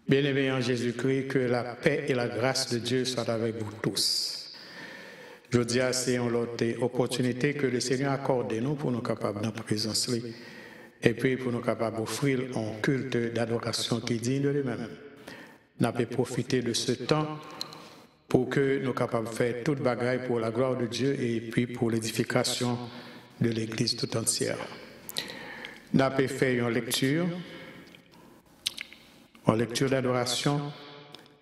Bien-aimés en Jésus-Christ, que la paix et la grâce de Dieu soient avec vous tous. Je dis c'est une autre opportunité que le Seigneur accorde nous pour nous capables dans la présence et puis pour nous capables d'offrir un culte d'adoration qui est digne de lui-même. Nous avons profité de ce temps pour que nous soyons capables de faire toute bagaille pour la gloire de Dieu et puis pour l'édification de l'Église tout entière. Nous avons fait une lecture d'adoration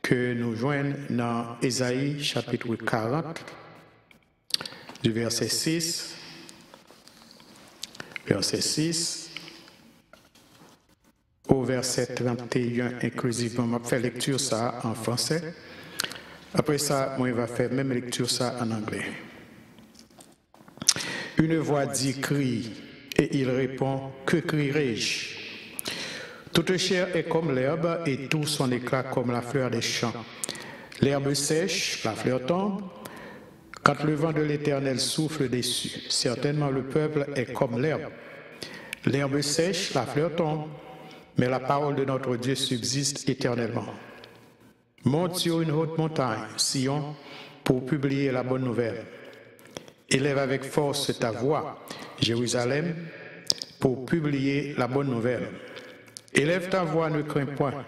que nous joignons dans Ésaïe chapitre 40, du verset 6 au verset 31 inclusivement. Je vais faire lecture ça en français. Après ça, moi, je vais faire même lecture ça en anglais. Une voix dit « crie » et il répond « que crierai-je » ? Toute chair est comme l'herbe et tout son éclat comme la fleur des champs. L'herbe sèche, la fleur tombe, quand le vent de l'Éternel souffle dessus. Certainement le peuple est comme l'herbe. L'herbe sèche, la fleur tombe, mais la parole de notre Dieu subsiste éternellement. Monte sur une haute montagne, Sion, pour publier la bonne nouvelle. Élève avec force ta voix, Jérusalem, pour publier la bonne nouvelle. Élève ta voix, ne crains point.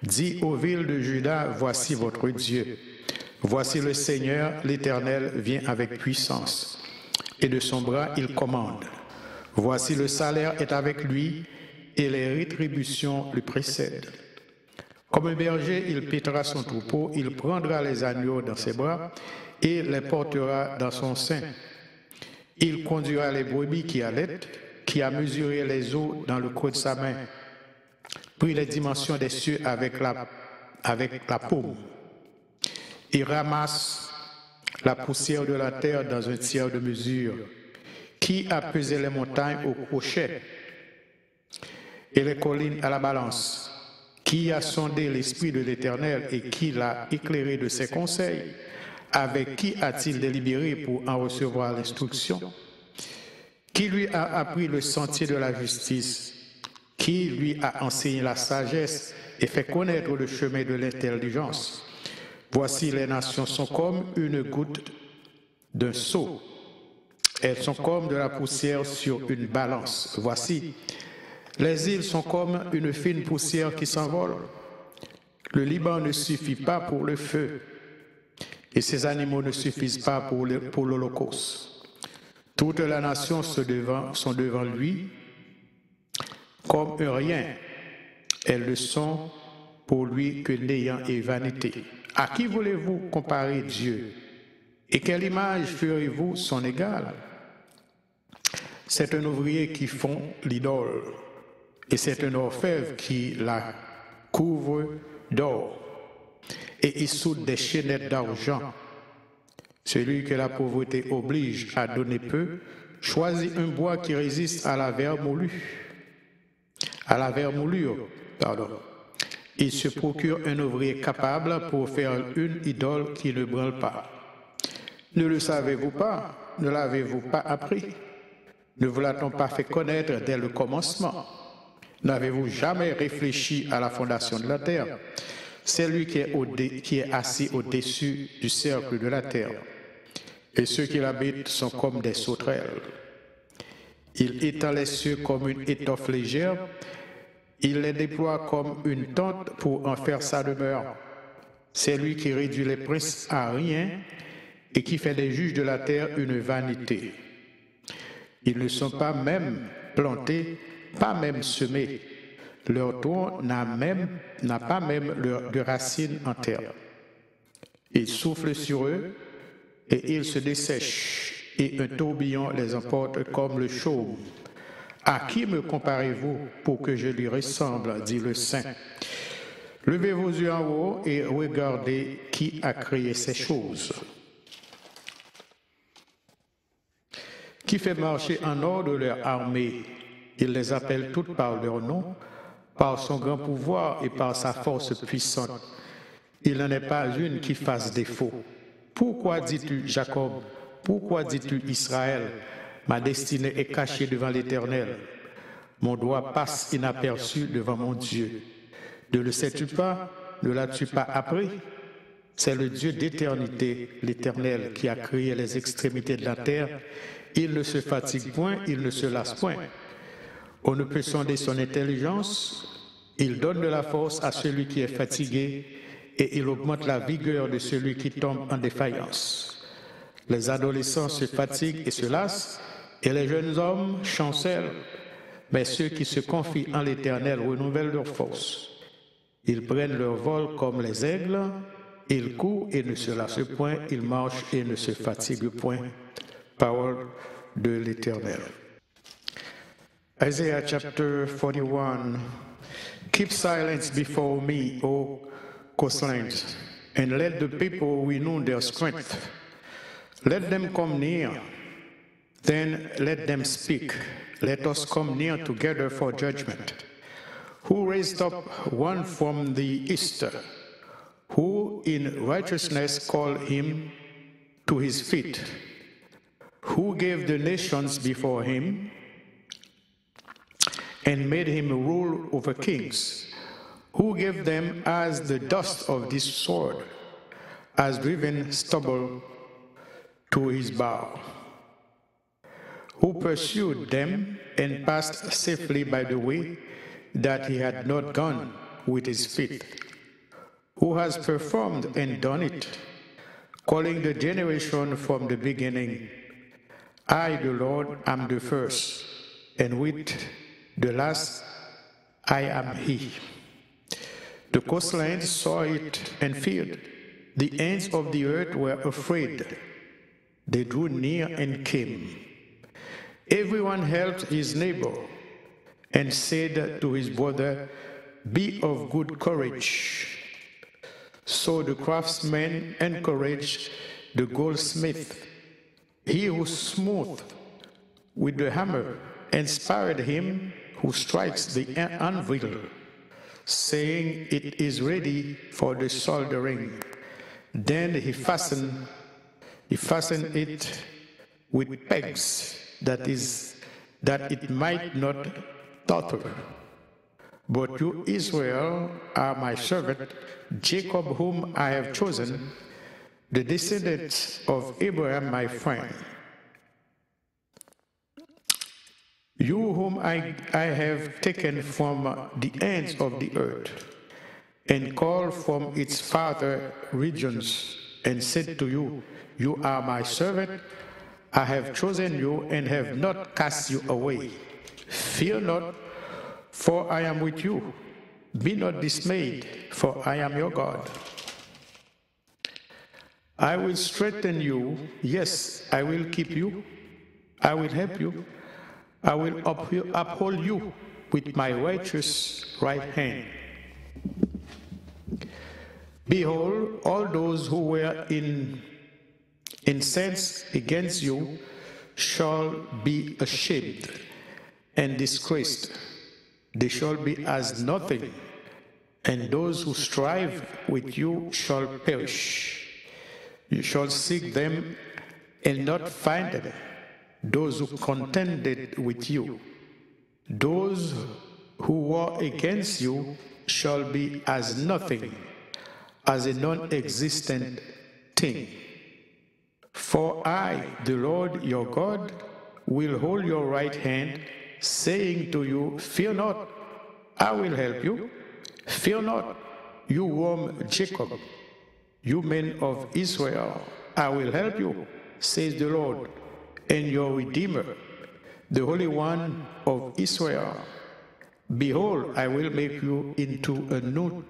Dis aux villes de Juda, voici votre Dieu. Voici le Seigneur, l'Éternel, vient avec puissance. Et de son bras, il commande. Voici le salaire est avec lui, et les rétributions lui précèdent. Comme un berger, il paîtra son troupeau, il prendra les agneaux dans ses bras, et les portera dans son sein. Il conduira les brebis qui allaitent, qui a mesuré les eaux dans le creux de sa main, pris les dimensions des cieux avec la paume. Il ramasse la poussière de la terre dans un tiers de mesure. Qui a pesé les montagnes au crochet et les collines à la balance? Qui a sondé l'esprit de l'Éternel et qui l'a éclairé de ses conseils? Avec qui a-t-il délibéré pour en recevoir l'instruction? Qui lui a appris le sentier de la justice? Qui lui a enseigné la sagesse et fait connaître le chemin de l'intelligence? Voici les nations sont comme une goutte d'un seau. Elles sont comme de la poussière sur une balance. Voici, les îles sont comme une fine poussière qui s'envole. Le Liban ne suffit pas pour le feu et ses animaux ne suffisent pas pour l'Holocauste. Toute la nation sont devant lui comme un rien. Elles ne sont pour lui que néant et vanité. À qui voulez-vous comparer Dieu? Et quelle image ferez-vous son égal? C'est un ouvrier qui fond l'idole, et c'est un orfèvre qui la couvre d'or, et il soude des chaînettes d'argent. Celui que la pauvreté oblige à donner peu, choisit un bois qui résiste à la vermoulure. Il se procure un ouvrier capable pour faire une idole qui ne brûle pas. Ne le savez-vous pas? Ne l'avez-vous pas appris? Ne vous l'a-t-on pas fait connaître dès le commencement? N'avez-vous jamais réfléchi à la fondation de la terre? C'est lui qui est assis au-dessus du cercle de la terre. Et ceux qui l'habitent sont comme des sauterelles. Il étend les cieux comme une étoffe légère. Il les déploie comme une tente pour en faire sa demeure. C'est lui qui réduit les princes à rien et qui fait des juges de la terre une vanité. Ils ne sont pas même plantés, pas même semés. Leur tronc n'a pas même de racines en terre. Il souffle sur eux et ils se dessèchent, et un tourbillon les emporte comme le chaume. À qui me comparez-vous pour que je lui ressemble, dit le Saint. Levez vos yeux en haut et regardez qui a créé ces choses. Qui fait marcher en ordre leur armée. Il les appelle toutes par leur nom, par son grand pouvoir et par sa force puissante. Il n'en est pas une qui fasse défaut. Pourquoi dis-tu Jacob? Pourquoi dis-tu Israël? Ma destinée est cachée devant l'Éternel. Mon doigt passe inaperçu devant mon Dieu. Ne le sais-tu pas? Ne l'as-tu pas appris? C'est le Dieu d'éternité, l'Éternel, qui a créé les extrémités de la terre. Il ne se fatigue point, il ne se lasse point. On ne peut sonder son intelligence. Il donne de la force à celui qui est fatigué et il augmente la vigueur de celui qui tombe en défaillance. Les adolescents se fatiguent et se lassent et les jeunes hommes chancellent. Mais ceux qui se confient en l'Éternel renouvellent leur force. Ils prennent leur vol comme les aigles, ils courent et ne se lassent point, ils marchent et ne se fatiguent point. Parole de l'Éternel. Isaiah chapter 41. Keep silence before me, O coastlands, and let the people renew their strength. Let them come near, then let them speak. Let us come near together for judgment. Who raised up one from the east, who in righteousness called him to his feet, who gave the nations before him, and made him rule over kings, who gave them as the dust of this sword, as driven stubble to his bow, who pursued them and passed safely by the way that he had not gone with his feet, who has performed and done it, calling the generation from the beginning. I, the Lord, am the first, and with the last I am he. The coastlands saw it and feared. The ends of the earth were afraid. They drew near and came. Everyone helped his neighbor and said to his brother, "Be of good courage." So the craftsman encouraged the goldsmith. He who smote with the hammer inspired him who strikes the anvil, saying, "It is ready for the soldering." Then he fastened it with pegs, that it might not totter. But you, Israel, are my servant, Jacob, whom I have chosen, the descendants of Abraham, my friend. You whom I have taken from the ends of the earth, and called from its farther regions, and said to you, "You are my servant, I have chosen you and have not cast you away. Fear not, for I am with you. Be not dismayed, for I am your God. I will strengthen you, yes, I will keep you, I will help you, I will uphold you with my righteous right hand. Behold, all those who were incensed against you shall be ashamed and disgraced. They shall be as nothing, and those who strive with you shall perish. You shall seek them and not find them, those who contended with you. Those who war against you shall be as nothing, as a non-existent thing. For I, the Lord your God, will hold your right hand, saying to you, "Fear not, I will help you. Fear not, you worm Jacob, you men of Israel, I will help you, says the Lord, and your Redeemer, the Holy One of Israel. Behold, I will make you into a new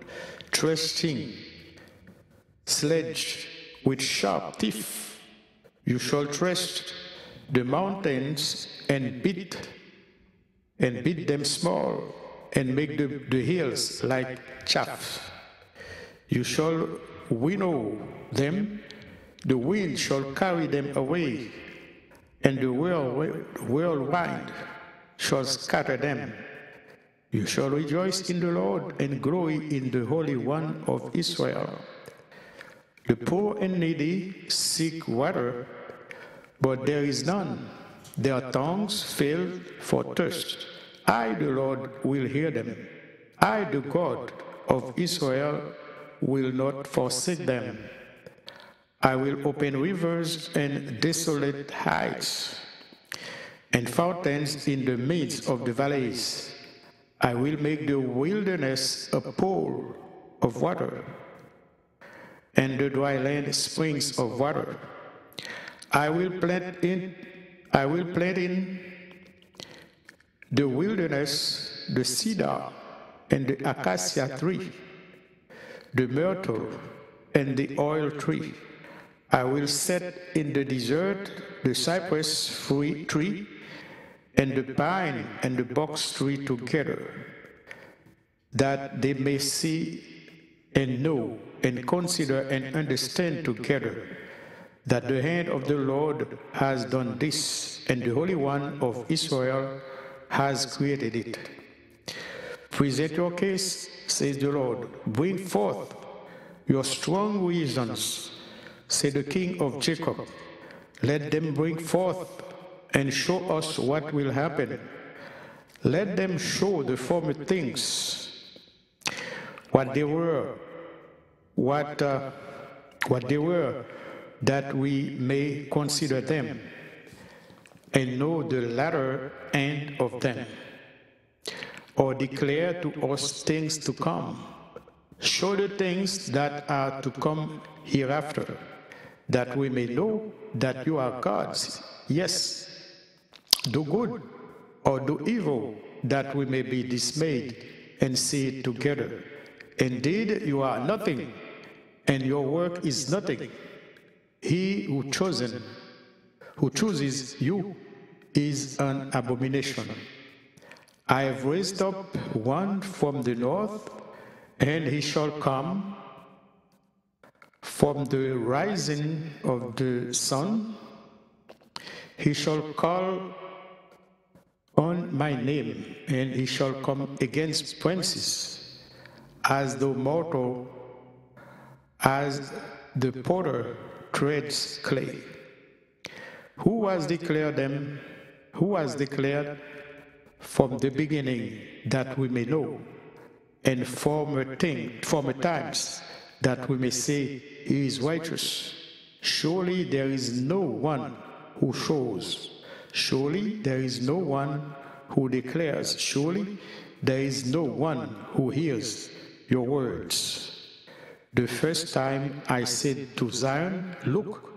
threshing sledge with sharp teeth. You shall thresh the mountains and beat them small, and make the hills like chaff. You shall winnow them, the wind shall carry them away, and the whirlwind shall scatter them. You shall rejoice in the Lord and glory in the Holy One of Israel. The poor and needy seek water, but there is none. Their tongues fail for thirst. I, the Lord, will hear them. I, the God of Israel will not forsake them. I will open rivers and desolate heights, and fountains in the midst of the valleys. I will make the wilderness a pool of water, and the dry land springs of water. I will plant in the wilderness the cedar and the acacia tree, the myrtle and the oil tree. I will set in the desert the cypress tree and the pine and the box tree together, that they may see and know and consider and understand together that the hand of the Lord has done this, and the Holy One of Israel has created it. Present your case, says the Lord. Bring forth your strong reasons, said the King of Jacob. Let them bring forth and show us what will happen. Let them show the former things, what they were, that we may consider them and know the latter end of them, or declare to us things to come. Show the things that are to come hereafter, that we may know that you are God's. Yes, do good or do evil, that we may be dismayed and see it together. Indeed, you are nothing, and your work is nothing. He who chooses you is an abomination. I have raised up one from the north, and he shall come from the rising of the sun. He shall call on my name, and he shall come against princes, as the mortal, as the potter treads clay. Who has declared from the beginning, that we may know, and former times, that we may say he is righteous. Surely there is no one who shows. Surely there is no one who declares. Surely there is no one who hears your words. The first time I said to Zion, look,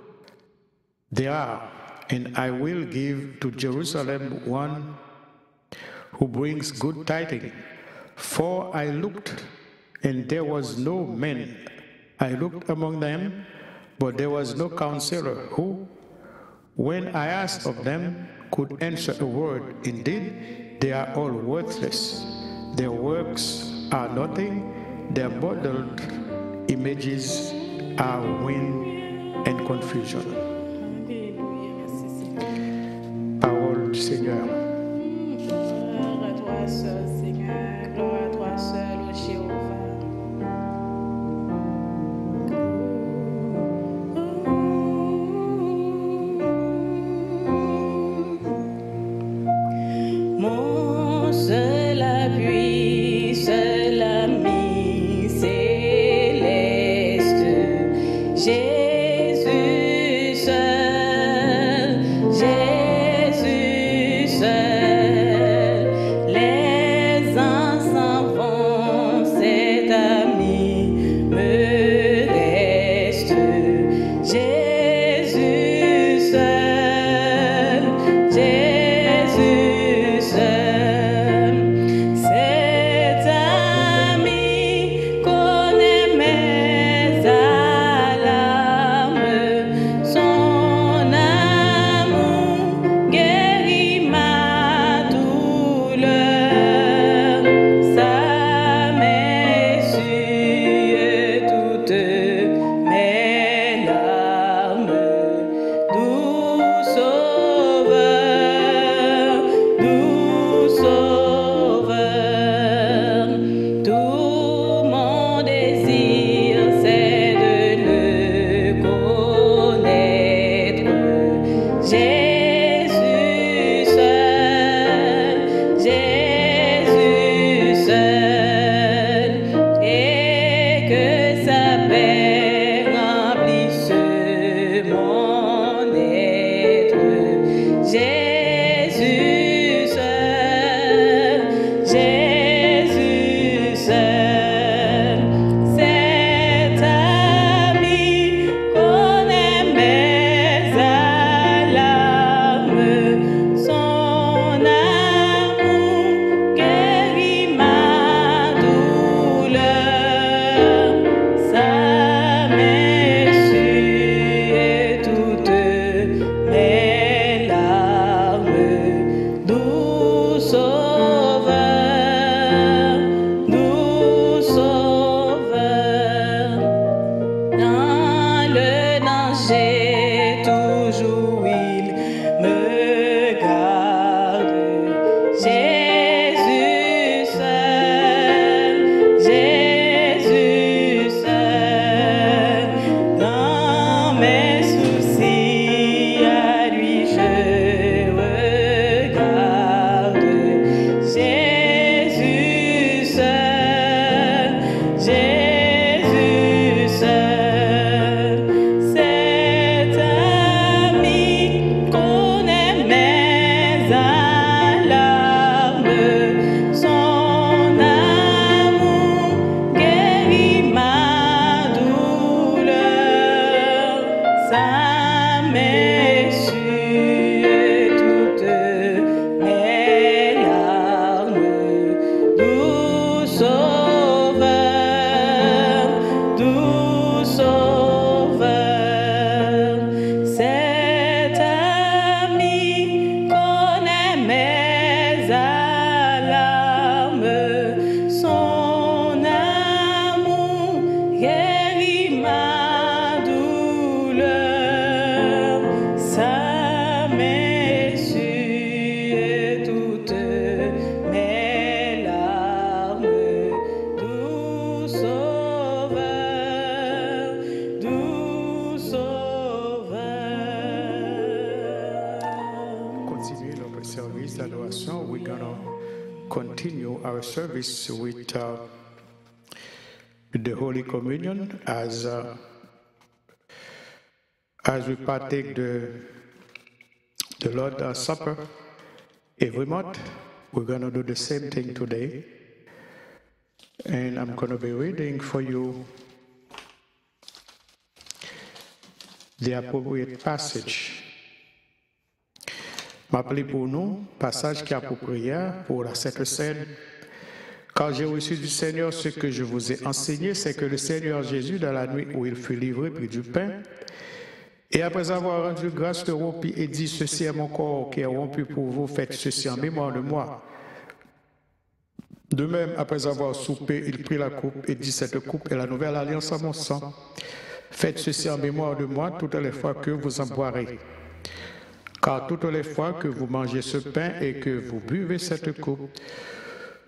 they are, and I will give to Jerusalem one who brings good tidings. For I looked, and there was no man. I looked among them, but there was no counselor who, when I asked of them, could answer a word. Indeed, they are all worthless. Their works are nothing. Their modeled images are wind and confusion. Parole du Seigneur. Gloire à toi seul, Seigneur. Gloire à toi seul, ô Jéhovah. Mon seul appui, seul ami céleste, Jésus Service with the Holy Communion as we partake the Lord's Supper every month. We're going to do the same thing today, and I'm going to be reading for you the appropriate passage. M'appelez pour nous, passage qui est approprié pour la Sainte Seine. Car j'ai reçu du Seigneur ce que je vous ai enseigné, c'est que le Seigneur Jésus, dans la nuit où il fut livré, prit du pain, et après avoir rendu grâce, le rompit et dit, ceci est mon corps qui est rompu pour vous, faites ceci en mémoire de moi. De même, après avoir soupé, il prit la coupe et dit, cette coupe est la nouvelle alliance à mon sang. Faites ceci en mémoire de moi toutes les fois que vous en boirez. Car toutes les fois que vous mangez ce pain et que vous buvez cette coupe,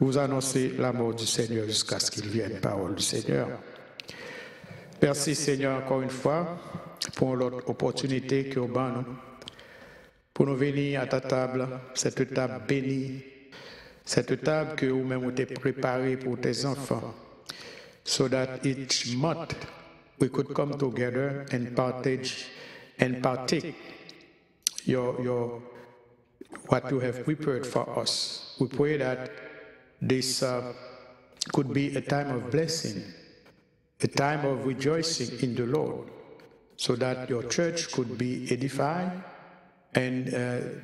vous annoncez la mort du Seigneur jusqu'à ce qu'il vienne, parole du Seigneur. Merci Seigneur encore une fois pour l'autre opportunité que vous donne pour nous venir à ta table, cette table bénie, cette table que vous-même vous avez préparée pour tes enfants, so that each month we could come together and partake what you have prepared for us. We pray that this could be a time of blessing, a time of rejoicing in the Lord, so that your church could be edified and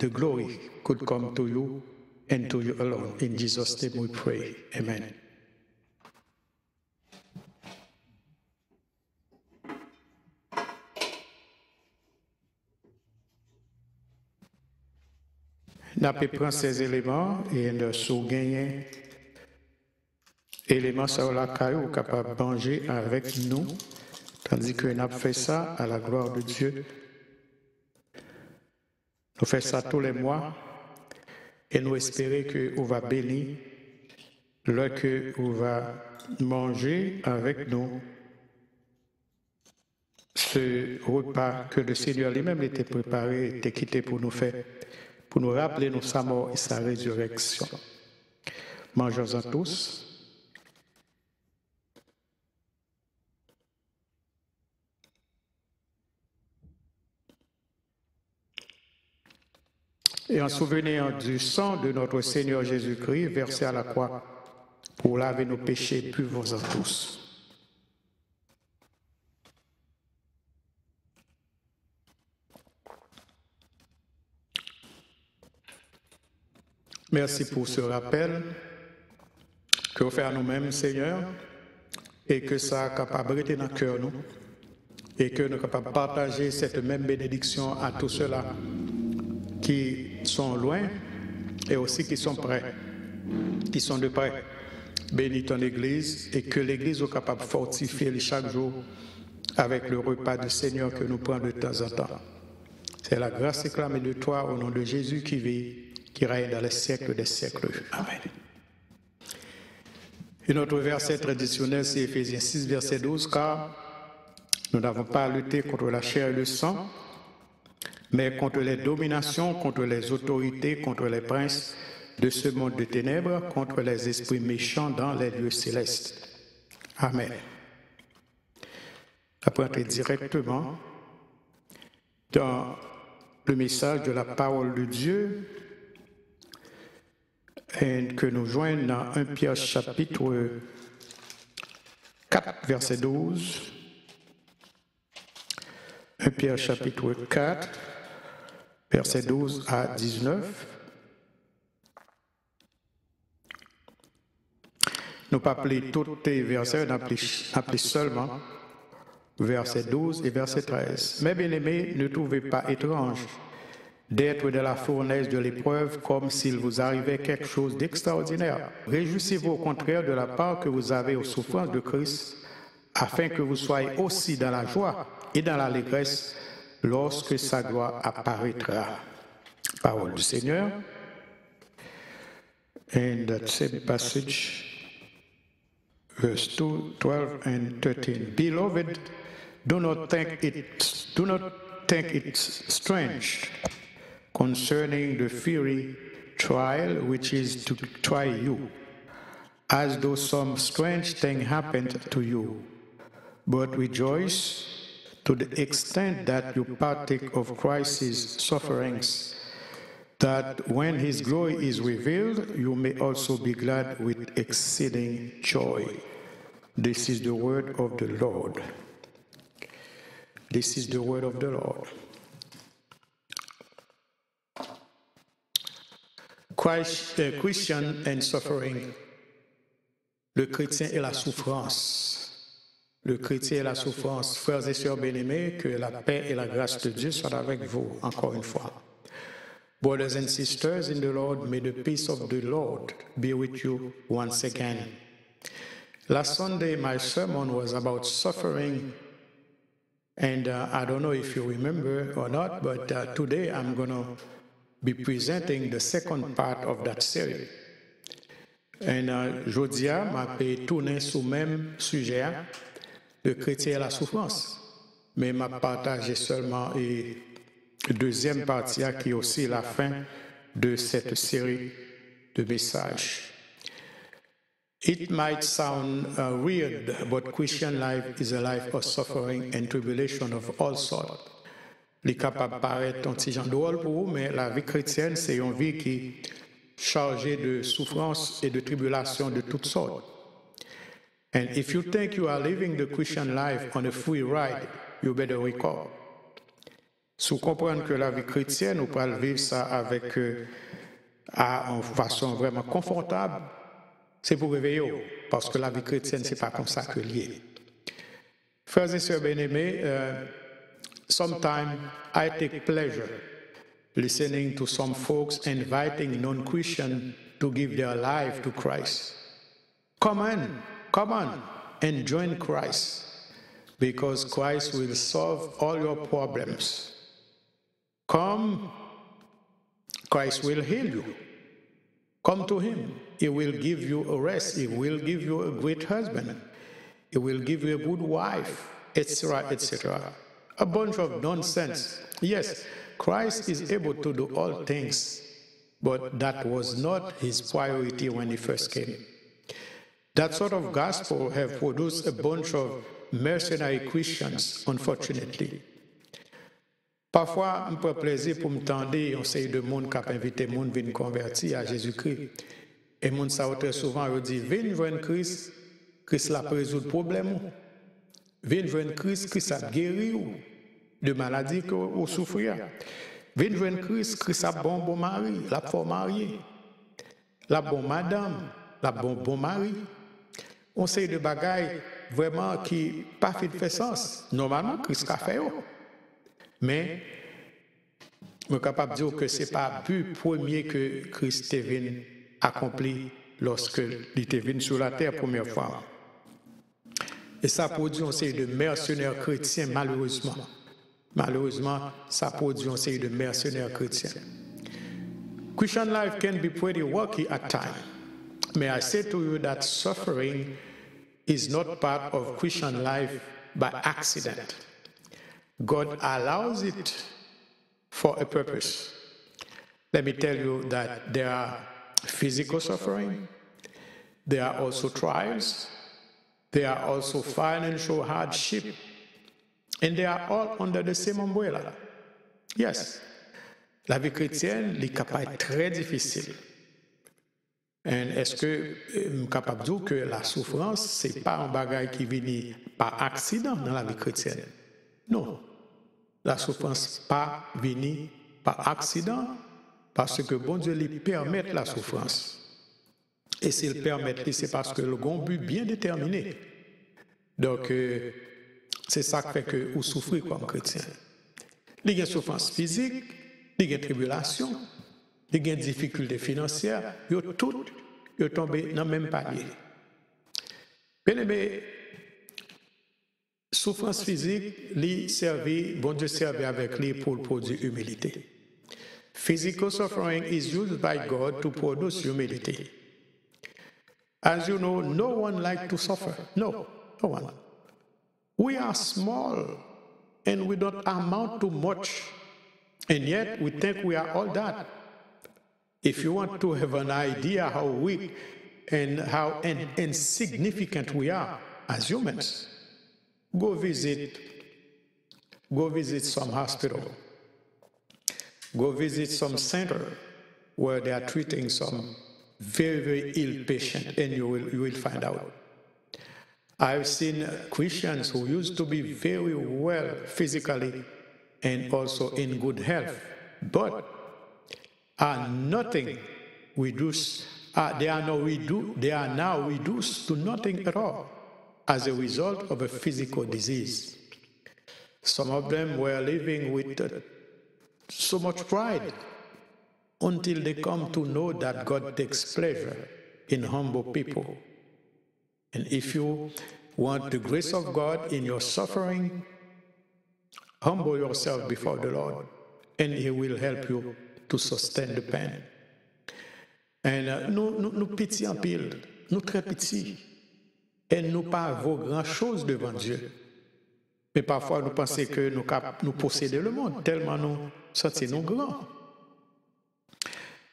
the glory could come to you and to you alone. In Jesus' name we pray. Amen. Nous prenons ces éléments et nous avons gagné éléments sur la caillou capable de manger avec nous, tandis que nous avons fait ça à la gloire de Dieu. Nous faisons ça tous les mois et nous espérons que vous va bénir, que vous va manger avec nous ce repas que le Seigneur lui-même était préparé, était quitté pour nous faire, pour nous rappeler sa mort et sa résurrection. Mangeons-en tous. Et en souvenir du sang de notre Seigneur Jésus-Christ versé à la croix pour laver nos péchés, buvons-en tous. Merci pour ce rappel que vous faites à nous-mêmes, Seigneur, et que ça a capable d'être dans le cœur nous, et que nous sommes capables de partager cette même bénédiction à tous ceux-là qui sont loin et aussi qui sont près, qui sont de près. Bénis ton Église et que l'Église soit capable de fortifier chaque jour avec le repas du Seigneur que nous prenons de temps en temps. C'est la grâce éclamée de toi au nom de Jésus qui vit, qui règne dans les siècles des siècles. Amen. Et notre verset traditionnel, c'est Éphésiens 6, verset 12, car nous n'avons pas à lutter contre la chair et le sang, mais contre les dominations, contre les autorités, contre les princes de ce monde de ténèbres, contre les esprits méchants dans les lieux célestes. Amen. Après entrer directement dans le message de la parole de Dieu, et que nous joignons dans 1 Pierre chapitre 4, verset 12. 1 Pierre chapitre 4, versets 12 à 19. Nous pas appeler tous les versets, nous appelons seulement verset 12 et verset 13. Mais bien aimés, ne trouvez pas étrange d'être de la fournaise de l'épreuve comme s'il vous arrivait quelque chose d'extraordinaire. Réjouissez-vous au contraire de la part que vous avez aux souffrances de Christ, afin que vous soyez aussi dans la joie et dans l'allégresse lorsque sa gloire apparaîtra. Parole du Seigneur. And that same passage, verse 2, 12 and 13. Beloved, do not think it strange concerning the fiery trial which is to try you, as though some strange thing happened to you. But rejoice to the extent that you partake of Christ's sufferings, that when his glory is revealed, you may also be glad with exceeding joy. This is the word of the Lord. This is the word of the Lord. Christian and suffering. Le chrétien et la souffrance. Le chrétien et la souffrance. Frères et sœurs bien-aimés, que la paix et la grâce de Dieu soient avec vous, encore une fois. Brothers and sisters in the Lord, may the peace of the Lord be with you once again. Last Sunday, my sermon was about suffering, and I don't know if you remember or not, but today I'm going to be presenting the second part of that series. And jodia, m'a tourné sur le même sujet, le chrétien et la souffrance, mais m'a partagé seulement la deuxième partie qui est aussi la fin de cette série de messages. It might sound weird, but Christian life is a life of suffering and tribulation of all sorts. Il est capable de paraître un petit genre drôle pour vous, mais la vie chrétienne, c'est une vie qui est chargée de souffrances et de tribulations de toutes sortes. And if you think you are living the Christian life on a free ride, you better wake up. Si vous comprenez que la vie chrétienne, vous pouvez vivre ça avec en façon vraiment confortable, c'est pour réveiller, parce que la vie chrétienne, c'est pas comme ça que lié. Frères et sœurs bien-aimés, sometimes I take pleasure listening to some folks inviting non-Christians to give their life to Christ. Come on, and join Christ, because Christ will solve all your problems. Come, Christ will heal you. Come to him. He will give you a rest. He will give you a great husband. He will give you a good wife, etc., etc. A bunch of nonsense. Yes, Christ is able to do all things, but that was not his priority when he first came. That sort of gospel have produced a bunch of mercenary Christians, unfortunately. Parfois, je prends plaisir pour me tendre, on sait de monde qui a invité monde venir convertir à Jésus-Christ. Et monde ça très souvent on dit viens joindre Christ, Christ l'a résoudre problème. Viens joindre Christ, Christ a guéri de maladies que vous souffrez. Viens joindre Christ, Christ a bon mari, la fort marié. La bon madame, la bon mari. On sait de bagailles vraiment qui pas fait de sens. Normalement Christ a fait. Mais je suis capable de dire que ce n'est pas le but premier que Christ est venu accomplir lorsque il était venu sur la terre la première fois. Et ça produit une série de mercenaires chrétiens, malheureusement. Malheureusement, ça produit une série de mercenaires chrétiens. Christian life can be pretty rocky at times. May I say to you that suffering is not part of Christian life by accident. God allows it for a purpose. Let me tell you that there are physical suffering, there are also trials, there are also financial hardship, and they are all under the same umbrella. Yes, la vie chrétienne est capable d'être très difficile. Et est-ce que je suis capable de dire que la souffrance, ce n'est pas un bagage qui vient par accident dans la vie chrétienne? Non. la souffrance pas venue par accident, parce que bon Dieu lui permet la souffrance. Et s'il permet, c'est parce que le bon but bien déterminé. Donc, c'est ça qui fait que vous souffrez comme chrétien. Il y a souffrance physique, il y a tribulation, il y a difficultés financières, ils toutes tombé dans le même palier. Bien aimé, souffrance physique, lui servit, bon Dieu servait avec lui pour produire humilité. Physical suffering is used by God to produce humility. As you know, no one likes to suffer. No one. We are small and we don't amount to much. And yet we think we are all that. If you want to have an idea how weak and how insignificant we are as humans, go visit some hospital. Go visit some center where they are treating some very, very ill patient, and you will find out. I've seen Christians who used to be very well physically and also in good health, but are nothing reduced. They are now reduced to nothing at all as a result of a physical disease. Some of them were living with so much pride until they come to know that God takes pleasure in humble people. And if you want the grace of God in your suffering, humble yourself before the Lord, and He will help you to sustain the pain. And nous petits en pile, nous très petits, et nous pas vaut grand-chose devant Dieu. Mais parfois nous pensons que nous possédons le monde, tellement nous sentons grands.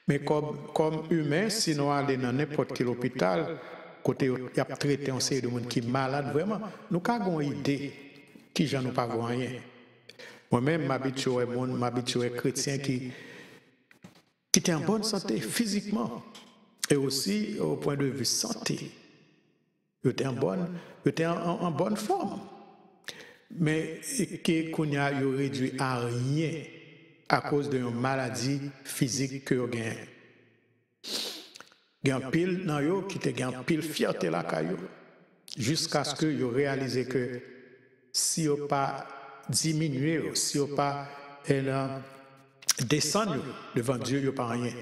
Mais comme humains, si nous allons dans n'importe quel hôpital, côté il y a traité un série de monde qui est malade, vraiment, nous avons une idée qui j'en ai pas rien. Moi-même, m'habitué chrétien qui était en bonne santé physiquement et aussi au point de vue santé. Il était en bonne forme. Mais qu'on a réduit à rien à cause d'une maladie physique que vous avez. Il y a un pile dans yo qui te gagne pile fierté la caillou jusqu'à ce que vous réalisez que si vous pas diminué, si vous pas descendu devant Dieu, vous pas rien.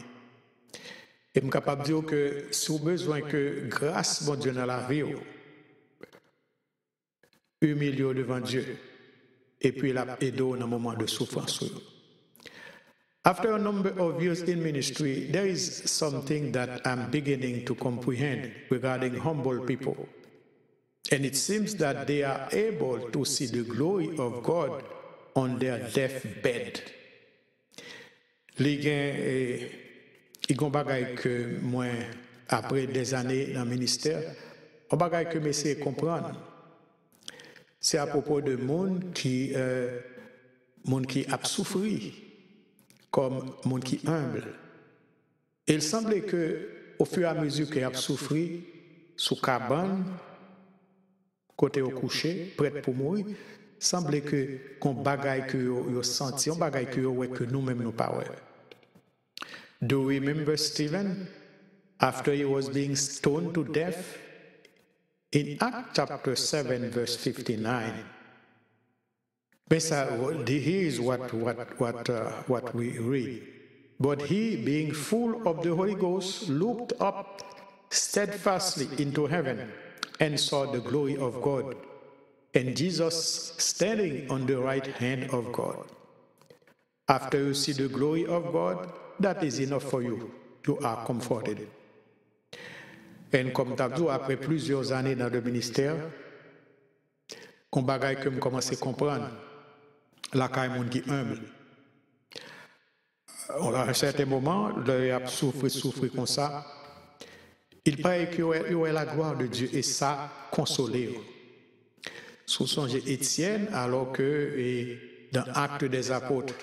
Et je suis capable de dire que si vous avez besoin que grâce mon Dieu dans la vie, humilié devant Dieu, et puis la aide dans un moment de souffrance. After a number of years in ministry, there is something that I'm beginning to comprehend regarding humble people. And it seems that they are able to see the glory of God on their deathbed. Il y a un bagage que moi, après des années dans le ministère, un bagage que j'essaie de comprendre. C'est à propos de monde qui a souffert, comme monde qui est humble. Et il semblait que, au fur et à mesure qu'il a souffert, sous cabane, côté au coucher, prêt pour mourir, semblait que qu'on bagaille que yo senti, on bagaille que nous-mêmes nous pas. Do you remember Stephen after he was being stoned to death? In Acts chapter 7, verse 59, here is what we read. But he, being full of the Holy Ghost, looked up steadfastly into heaven and saw the glory of God, and Jesus standing on the right hand of God. After you see the glory of God, that is enough for you. You are comforted. Et comme tu as dit, après plusieurs années dans le ministère, qu'on bagaille que je commence à comprendre, la caille monde qui est humble. À un certain moment, il a souffert comme ça. Il paraît qu'il y a la gloire de Dieu et ça consolé. Sous songe Étienne, alors que dans Actes des Apôtres,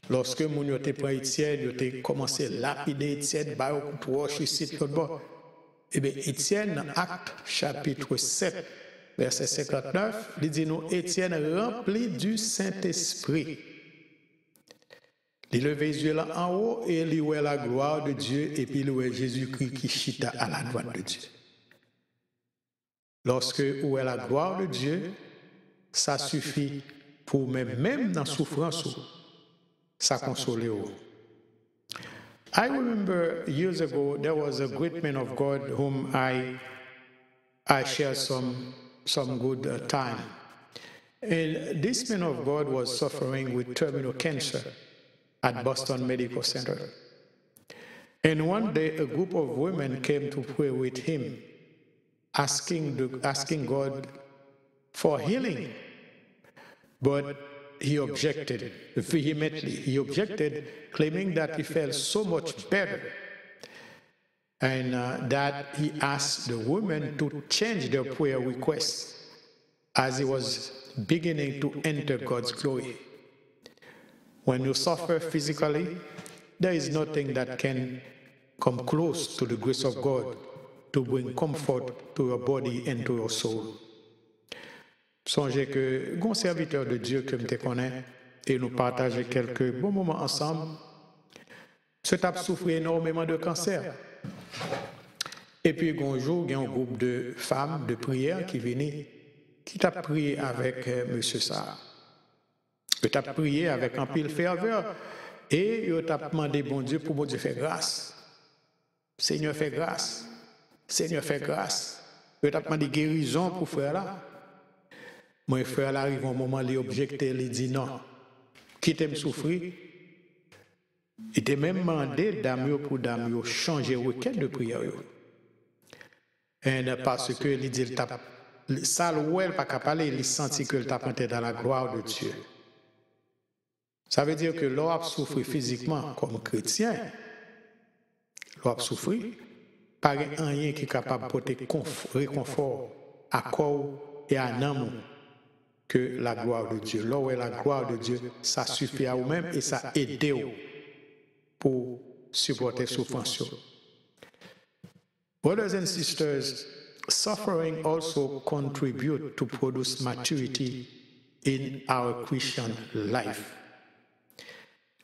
lorsque mon yote pris Étienne, yote commencé à lapider Étienne, bah pour ici l'autre bord. Eh bien, Étienne, dans Actes chapitre 7, verset 59, il dit nous, Étienne rempli du Saint-Esprit. Il levait les yeux là en haut et il voyait la gloire de Dieu et puis il voyait Jésus-Christ qui chita à la droite de Dieu. Lorsque vous voyez la gloire de Dieu, ça suffit pour même dans la souffrance, ça consoler. I remember years ago there was a great man of God whom I shared some good time. And this man of God was suffering with terminal cancer at Boston Medical Center. And one day a group of women came to pray with him, asking God for healing. But he objected vehemently. He objected, claiming that he felt so much better and that he asked the women to change their prayer requests as he was beginning to enter God's glory. When you suffer physically, there is nothing that can come close to the grace of God to bring comfort to your body and to your soul. Songez que un serviteur de Dieu que je connais et nous partageons quelques bons moments ensemble, ce tape souffert énormément de cancer. Et puis un jour, il y a un groupe de femmes de prière qui venaient, qui t'a prié avec Monsieur Sarr. Il t'a prié avec un pile ferveur et il t'a demandé bon Dieu pour bon Dieu faire grâce. Seigneur fait grâce. Seigneur fait grâce. Il t'a demandé guérison pour frère là. Mon frère arrive un moment, il objecte, il dit non, quittez me souffrir. Il était même demandé d'amio pour d'amio changer requête de prière. Et parce que il dit, ça l'ouel pas qu'à parler, il sentit que il tapait dans la gloire de Dieu. Ça veut dire que l'on souffre physiquement comme chrétien, l'on souffre, pas rien qui est capable de porter réconfort à corps et à âme que la gloire de Dieu. Là où est la gloire de Dieu, ça suffit à vous-même et ça aide pour supporter souffrance. Brothers and sisters, suffering also contributes to produce maturity in our Christian life.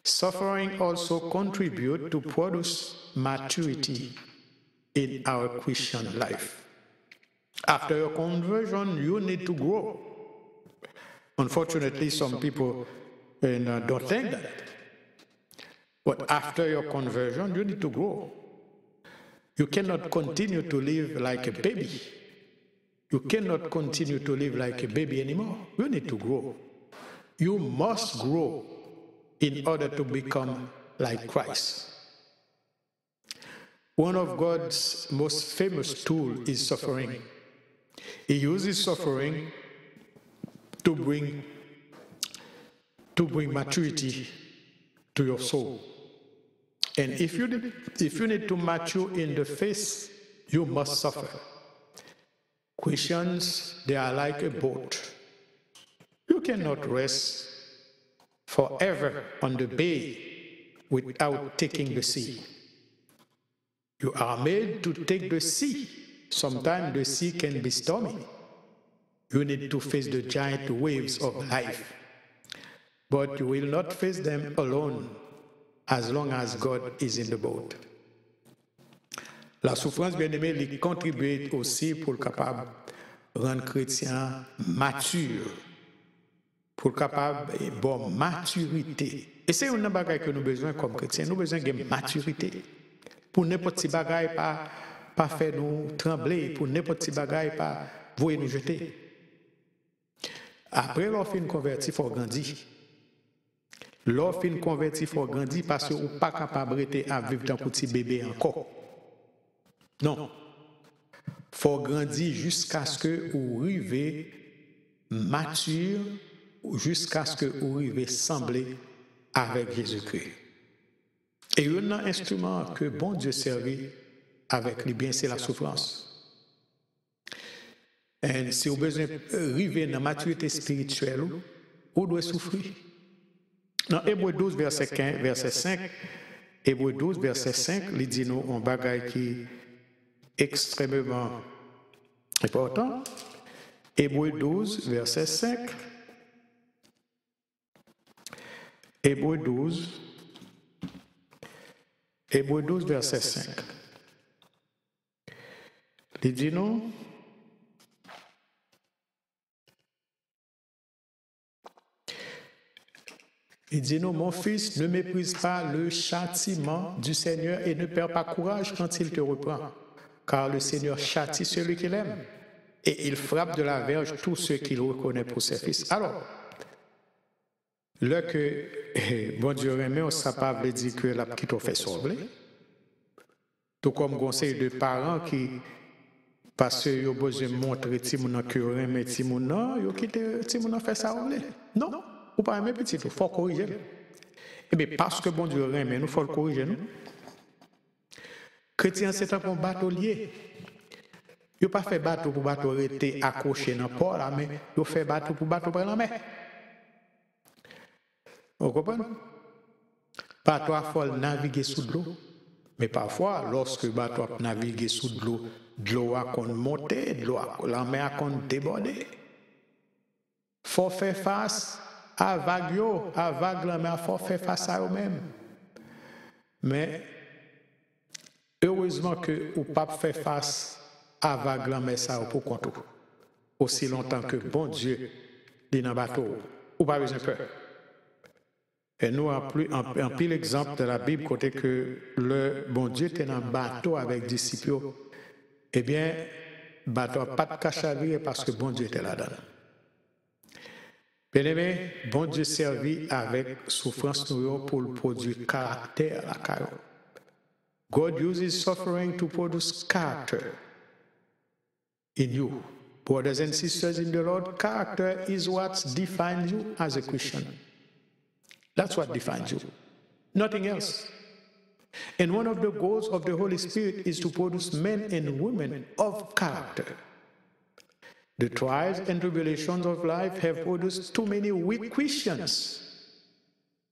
Suffering also contributes to produce maturity in our Christian life. After your conversion, you need to grow. Unfortunately, some people don't think that. But after your conversion, you need to grow. You cannot continue to live like a baby. You cannot continue to live like a baby anymore. You need to grow. You must grow in order to become like Christ. One of God's most famous tools is suffering. He uses suffering to bring maturity to your soul. And if you need to mature in the faith, you must suffer. Christians, they are like a boat. You cannot rest forever on the bay without taking the sea. You are made to take the sea. Sometimes the sea can be stormy. You need to face the giant waves of life. But you will not face them alone as long as God is in the boat. La souffrance, bien aimé, il contribue aussi pour le capable de rendre chrétien mature, pour le capable de bonne maturité. Et c'est une bagaille que nous avons besoin comme chrétiens. Nous avons besoin de maturité. Pour n'importe quelle bagaille, pas faire nous trembler, pour n'importe quelle bagaille, pas vouer nous jeter. Après, l'on fait une convertie, il faut grandir. L'on fait une convertie, il faut grandir parce que vous n'êtes pas capable de vivre dans un petit bébé encore. Non. Il faut grandir jusqu'à ce que vous arrivez mature, jusqu'à ce que vous arrivez sembler avec Jésus-Christ. Et un instrument que bon Dieu servit avec lui, bien, c'est la souffrance. Et si vous avez besoin d'arriver dans la maturité spirituelle, vous devez souffrir. Dans Hébreux 12, verset 5, Hébreux 12, verset 5, il dit nous un bagage qui est extrêmement important. Hébreux 12, verset 5. Hébreux 12, verset 5. Il dit non. Il dit non, mon fils, ne méprise pas le châtiment du Seigneur et ne perds pas courage quand il te reprend, car le Seigneur châtie celui qu'il aime et il frappe de la verge tous ceux qu'il reconnaît pour ses fils. Alors, là que bon Dieu remet, on ne dit que la petite fait sauver. Tout comme conseil de parents qui, parce qu'ils ont besoin de montrer Timon que remet Timon, ils quittent Timon fait ça. Non. Ou pas aimer petit, il faut corriger. Eh bien, parce que bon Dieu remet, nous faut le corriger. Nous. Chrétien, c'est un batelier. Il n'a pas fait bateau pour bateau rester accroché dans le port, mais il fait bateau pour bateau prendre la mer. Vous comprenez? Bateau a faut naviguer sous l'eau. Mais parfois, lorsque le bateau a navigué sous l'eau, l'eau a monté, la mer a débordé. Il faut faire face à vague la mer, il faut faire face à eux-mêmes. Mais heureusement que vous ne pouvez pas faire face à vague la mer, ça pour compte. Aussi longtemps que bon Dieu est dans le bateau, vous n'avez pas besoin de peur. Et nous, en pile exemple de la Bible, côté que le bon Dieu était dans le bateau avec les disciples, eh bien, le bateau n'a pas de cachavier parce que bon Dieu était là-dedans. Bien-aimé, bon Dieu servi avec souffrance pour produire caractère à la carrière. God uses suffering to produce character in you. Brothers and sisters in the Lord, character is what defines you as a Christian. That's what defines you. Nothing else. And one of the goals of the Holy Spirit is to produce men and women of character. The trials and tribulations of life have produced too many weak Christians.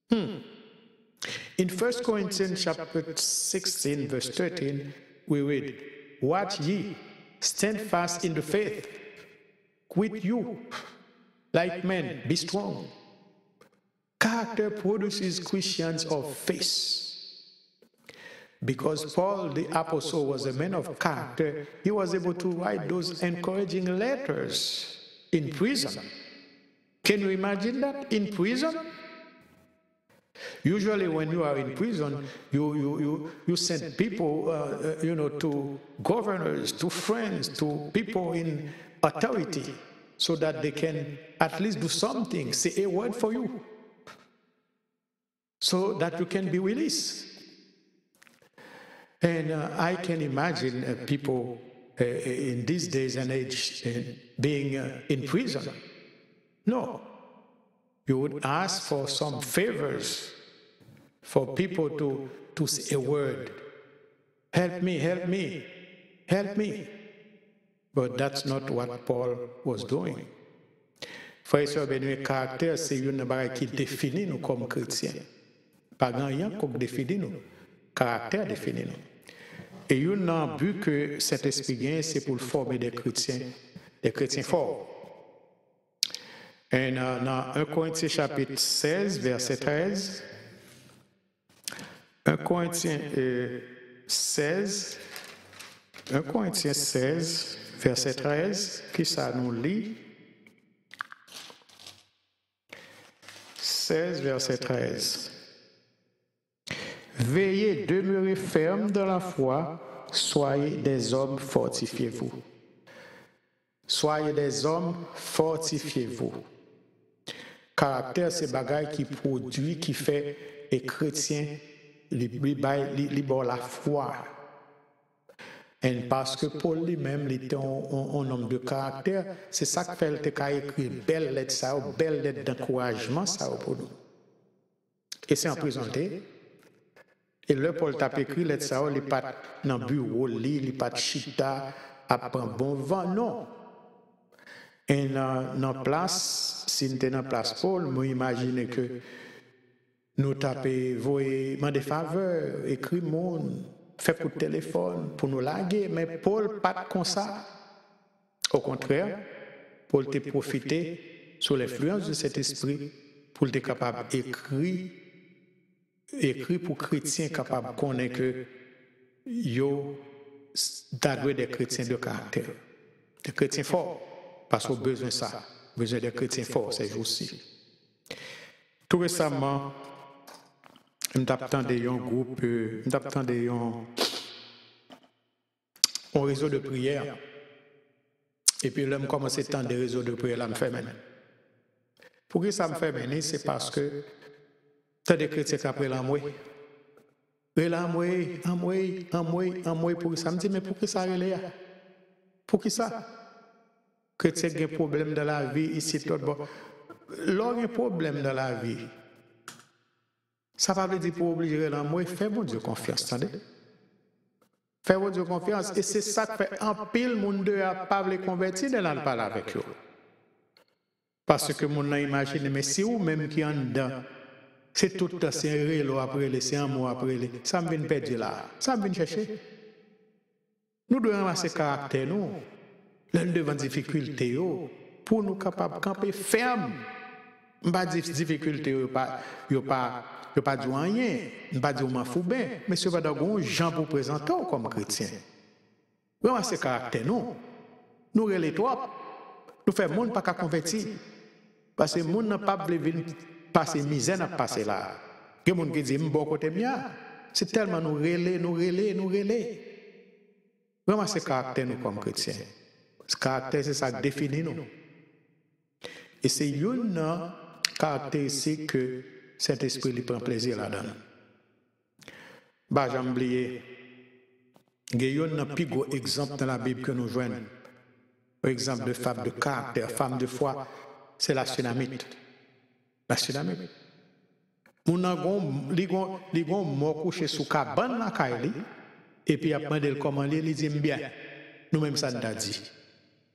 In 1 Corinthians chapter 16, verse 13, we read, "Watch ye, stand fast in the faith. Quit you, like men, be strong." Character produces Christians of faith. Because Paul the apostle was a man of character, he was able to write those encouraging letters in prison. Can you imagine that? In prison? Usually when you are in prison, you send people, to governors, to friends, to people in authority, so that they can at least do something, say a word for you, so that you can be released. And I can imagine people in these days and age being in prison. No. You would ask for some favors for people to say a word. Help me, help me, help me. But that's not what Paul was doing. Frère et sœurs, le caractère, c'est une chose qui définit nous comme chrétiens. Pas rien qui définit nous. Caractère définit nous. Et il a un but que cet esprit gagne, c'est pour former des chrétiens forts. Et dans 1 Corinthiens chapitre 16, verset 13, 1 Corinthiens 16, verset 13, qui ça nous lit? 16, verset 13. Veillez, demeurez fermes dans la foi, soyez des hommes, fortifiez-vous. Soyez des hommes, fortifiez-vous. Caractère, c'est bagaille qui produit, qui fait les chrétiens libérer la foi. Et parce que Paul lui-même était un homme de caractère, c'est ça qui fait qu'il a écrit belle lettre d'encouragement pour nous. Et c'est en présenté. Et le Paul t'a écrit lettre ça, il n'est pas dans le bureau, il n'est pas de chita, à prendre bon vent, non. Et dans place, si nous étions dans place Paul, moi imagine que nous tapons, voyez, des faveurs, écrit monde, fait coup de téléphone pour nous laguer, mais Paul pas comme ça. Au contraire, pour te profiter sous l'influence de cet esprit, pour être capable d'écrire pour chrétiens capables de connaître que yo d'adouer des chrétiens de caractère, des chrétiens forts, parce qu'on a besoin de ça, besoin des chrétiens forts ces jours-ci. Tout récemment, nous attendais un groupe, nous attendais un réseau de prière. Et puis là, je commence à tendre des réseaux de prière, là, me fait mener. Pour que ça me fait mener, c'est parce que tu as des chrétiens qui appellent l'amoué. Amoué, pour ça. Je me dis, mais pour que ça relève? Pour qui ça? Chrétien a un problème dans la vie, ici, tout bon. Lorsqu'il y a un problème dans la vie, ça ne veut pas dire pour obliger l'amoué, fais mon Dieu confiance, attendez. Fais mon Dieu confiance. Et c'est ça qui fait un pile, monde de pas les convertir de l'en parler avec eux. Parce que mon a imaginé, mais si vous même qui en dedans, c'est tout le temps, c'est un rélo après les, c'est un mot après les, ça me vient perdre là, ça me vient chercher. Nous devons ramasser caractère, nous, l'un devant difficulté, pour nous capables de camper ferme. Pas difficulté, il pas dit rien, il pas dit m'en fous bien, mais c'est pas d'un gens pour présenter comme chrétien. Nous ramasser caractère, nous relais trop, nous faisons monde pas qu'à convertir. Parce que les gens n'ont pas voulu passer misère à passer là. Il y a des gens qui disent, bon côté mien, c'est tellement nous relais. Vraiment, c'est caractère nous comme chrétiens. Ce caractère, c'est ça qui définit nous. Et c'est une caractéristique que cet esprit lui prend plaisir là-dedans. Bah, j'ai oublié. Il y a un plus gros exemple dans la Bible que nous jouons. Par exemple, de femme de caractère, femme de foi. C'est la tsunamite. La tsunamite. Mon ligon mort couché sous cabane la caille et puis après il comment il dit bien. Nous même ça nous a dit.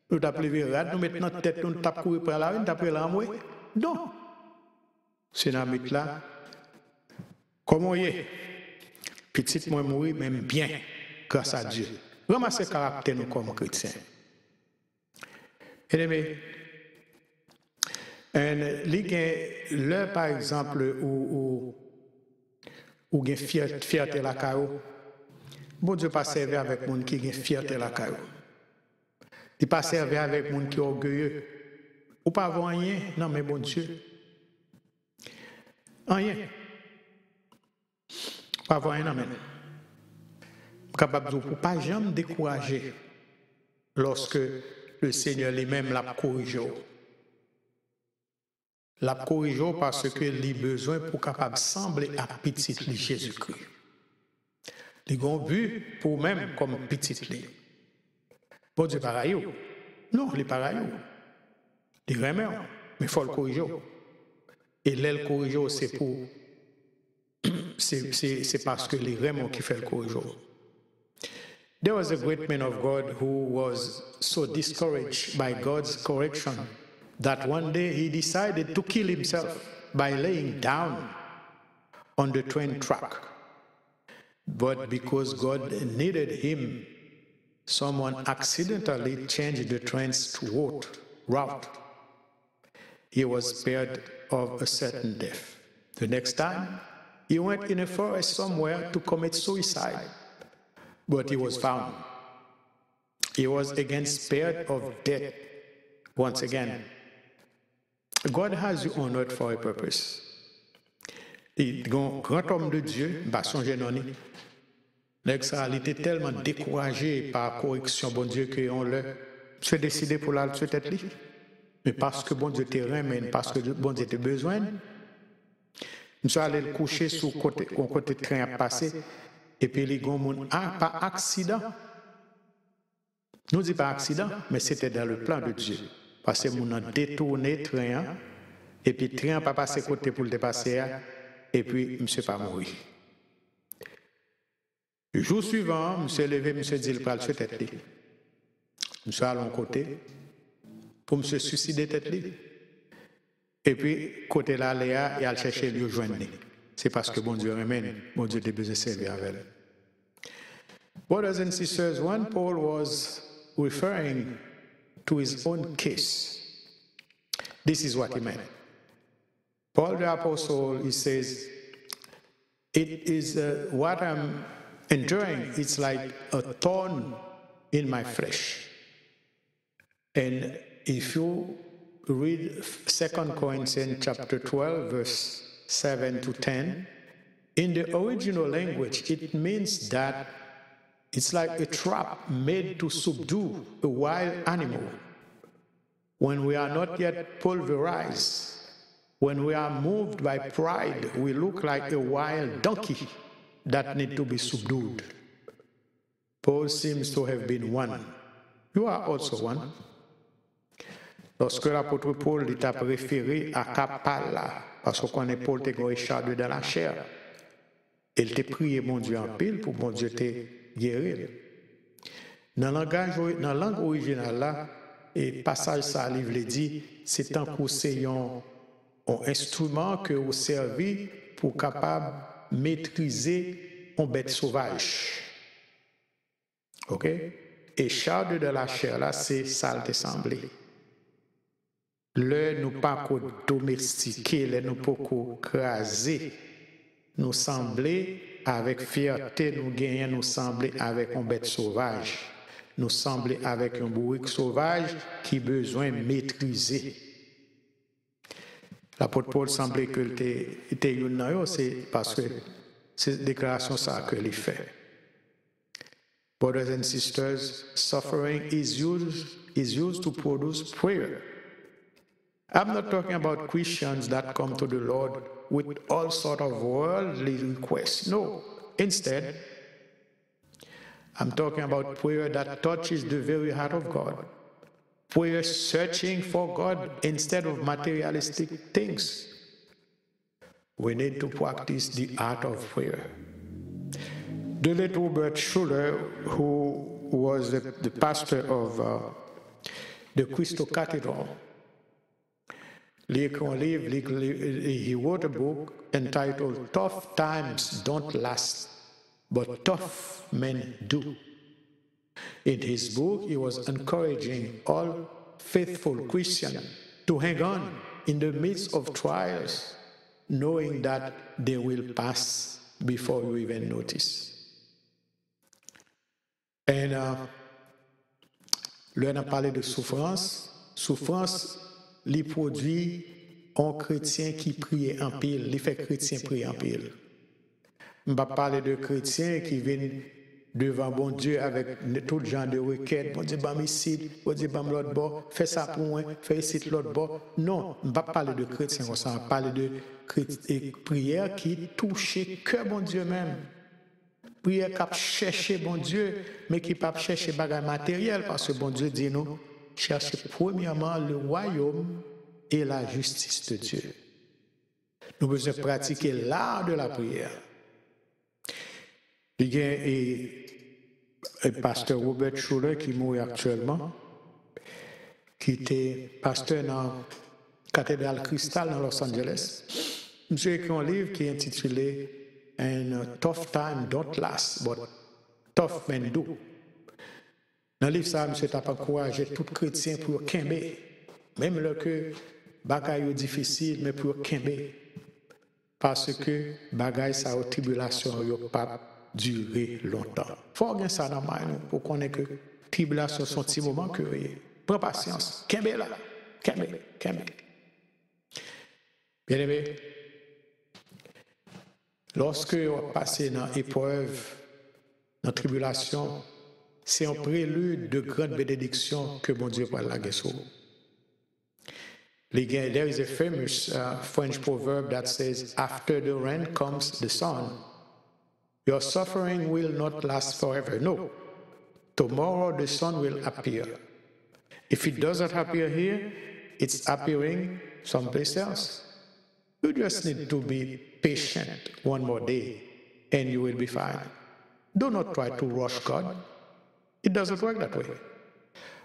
Nous t'a levé rad, nous maintenant tête nous t'a courir par là, nous t'a pris l'amoué. Non. Tsunamite là. Comment y est? Petite moi mourir même bien grâce à Dieu. Vraiment ce caractère nous comme chrétiens. Et là, par exemple, où il y a fierté la caillou, bon Dieu pas servir avec les gens qui ont fierté la caillou. Il pas servir avec les gens qui sont orgueilleux. Ou pas avoir rien, non mais bon Dieu. Rien. Pas avoir rien, non mais. Capable de ne pas jamais décourager lorsque le Seigneur lui-même l'a corrigé. La corrigeons parce que les besoins pour capable sembler à petit Jésus-Christ. Les grands but pour même comme petit li. Bon Dieu pareil. Non, les pareil. Les remet, mais il faut le corriger. Et l'aile corriger c'est pour c'est parce que les remons qui fait le corriger. There was a great man of God who was so discouraged by God's correction that one day he decided to kill himself by laying down on the train track. But because God needed him, someone accidentally changed the train's route. He was spared of a certain death. The next time, he went in a forest somewhere to commit suicide, but he was found. He was again spared of death once again. God has you on earth for a purpose. Et grand homme de Dieu, son génoni, il était tellement découragé par la correction, bon Dieu, qu'on l'a décidé pour la tuer tête. Mais parce que bon Dieu te ramène, parce que bon Dieu te besoin, je suis allé le coucher sur le côté train à passer, et puis les gens par accident. Nous ne disons pas accident, mais c'était dans le plan de Dieu. Parce que nous avons détourné le train, et puis le train n'a pas passé côté pour le dépasser, et puis je ne suis pas mort. Le jour suivant, je me suis levé, je me suis dit, il va le tête. Je suis allé à côté pour me suicider tête. Et puis, côté là, Léa, il a cherché le joindre. C'est parce que bon Dieu ramène, bon Dieu a besoin de servir avec elle. Brothers and sisters, when Paul was referring to his own case, This is what he meant. Paul the Apostle, he says, it is what I'm enjoying. It's like a thorn in my flesh. And if you read 2 Corinthians chapter 12, verse 7 to 10, in the original language, it means that it's like a trap made to subdue a wild animal. When we are not yet pulverized, when we are moved by pride, we look like a wild donkey that need to be subdued. Paul seems to have been one. You are also one. Lorsque l'apôtre Paul dit à préféré à Kapala, parce qu'on est Paul te échardé dans la chair, il te prié mon Dieu en pile pour mon Dieu te guérir. Dans la langue originale là, et passage ça livre dit, c'est un conseillant un instrument que vous servez pour capable maîtriser une bête sauvage. OK? Et charde de la chair là, c'est ça te semblé. Le nous pas domestiquer, le nous pas craser, nous sembler avec fierté, nous gagner, nous sembler avec une bête sauvage, nous sembler avec un bourrique sauvage qui besoin maîtriser. L'apôtre Paul semblait que était une c'est parce que c'est déclaration ça que il fait. Brothers and sisters, suffering is used to produce prayer. I'm not talking about Christians that come to the Lord with all sort of worldly requests. No. Instead, I'm talking about prayer that touches the very heart of God. Prayer searching for God instead of materialistic things. We need to practice the art of prayer. The late Robert Schuller, who was the pastor of the Crystal Cathedral, he wrote a book entitled Tough Times Don't Last, but Tough Men Do. In his book, he was encouraging all faithful Christians to hang on in the midst of trials, knowing that they will pass before you even notice. Et là, on a parlé de souffrance. Souffrance, les produit un chrétien qui prie en pile, les fait chrétien prier en pile. On ne va pas parler de chrétiens qui viennent devant bon Dieu avec tout genre de requêtes. Bon Dieu, bam ici, bon Dieu, bam l'autre bord, fais ça pour moi, fais ici l'autre bord. Non, on ne va pas parler de chrétiens comme ça, on va parler de prière qui touche que bon Dieu même. Prière qui cherche bon Dieu, mais qui ne pas chercher bagage matériel, parce que bon Dieu dit nous, cherchez premièrement le royaume et la justice de Dieu. Nous devons pratiquer l'art de la prière. Il y a un pasteur Robert Schuller qui mourit actuellement, qui était pasteur dans la cathédrale Cristal dans Los Angeles. Monsieur a écrit un livre qui est intitulé And Tough Time Don't Last, but Tough Men Do. Dans le livre, ça, M. t'a encouragé tout chrétien pour kembe, même le que bagaille est difficile, mais pour kembe. Parce que bagaille, ça, aux tribulations, ne pas durer longtemps. Il faut avoir ça dans la main pour connaître que tribulations sont petits moments que prends patience. Kembe là, kembe. Bien aimé, lorsque on passe dans l'épreuve, dans la tribulation, c'est un prélude de grande bénédiction que mon Dieu va la guérir. There is a famous French proverb that says, after the rain comes the sun. Your suffering will not last forever. No. Tomorrow the sun will appear. If it doesn't appear here, it's appearing someplace else. You just need to be patient one more day and you will be fine. Do not try to rush God. It doesn't work that way.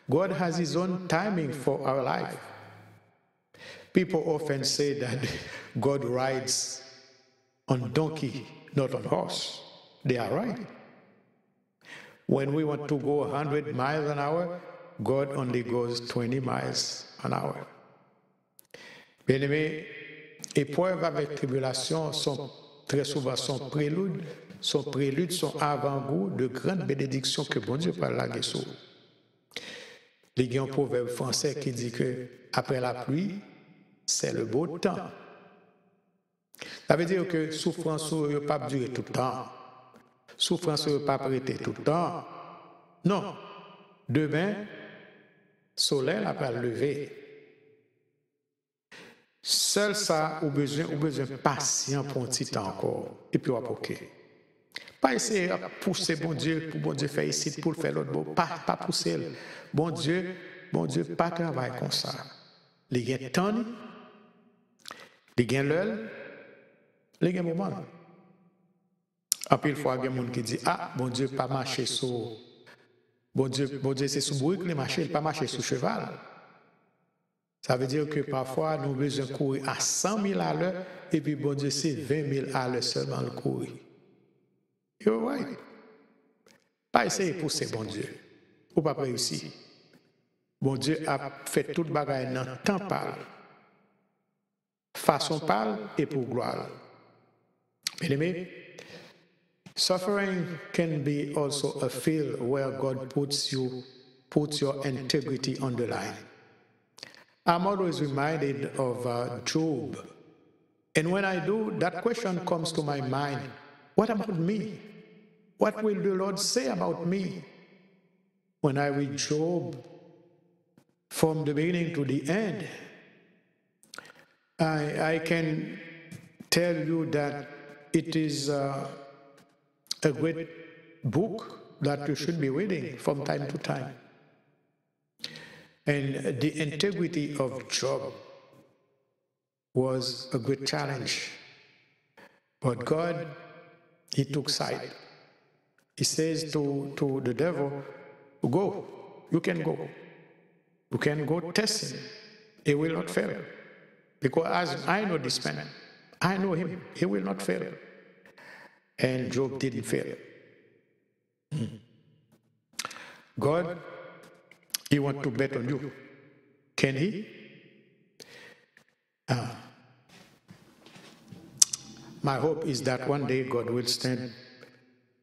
God has His own timing for our life. People often say that God rides on donkey, not on horse. They are right. When we want to go 100 miles an hour, God only goes 20 miles an hour. Bien-aimés, épreuves avec tribulation sont très souvent son prélude, son avant-goût de grandes bénédictions que bon Dieu parle là sur. Il y a un proverbe français qui dit que après la pluie, c'est le beau temps. Ça veut dire que souffrance ne peut pas durer tout le temps. Souffrance ne peut pas prêter tout le temps. Non. Demain, soleil n'a pas levé. Seul ça, ou besoin patient pour un petit temps encore. Et puis, OK. Pas essayer de pousser bon Dieu pour bon Dieu faire ici, pour le faire l'autre. Pas pousser. Bon Dieu, pas travailler comme ça. Les gens temps, les gens l'heure, les gens moment. Après, il faut qu'il y ait des gens qui disent, ah, bon Dieu, pas marcher sur. Bon Dieu, c'est sous bruit que les marcher, pas marcher sous cheval. Ça veut dire que parfois, nous avons besoin de courir à 100 000 à l'heure, et puis bon Dieu, c'est 20 000 à l'heure seulement le courir. You're right. Pas essayer de pousser bon Dieu. Ou pas réussir. Bon Dieu a fait toute bagaille dans le temps pâle. Façon pâle et pour gloire. Bien-aimés, suffering can be also a field where God puts your integrity on the line. I'm always reminded of Job. And when I do, that question comes to my mind. What about me? What will the Lord say about me? When I read Job from the beginning to the end, I can tell you that it is a great book that you should be reading from time to time. And the integrity of Job was a great challenge. But God, He took side. He says to the devil, go, you can go. You can go test him. He will not fail. Because as I know this man, I know him, he will not fail. And Job didn't fail. God, He wants to bet on you. Can He? My hope is that one day God will stand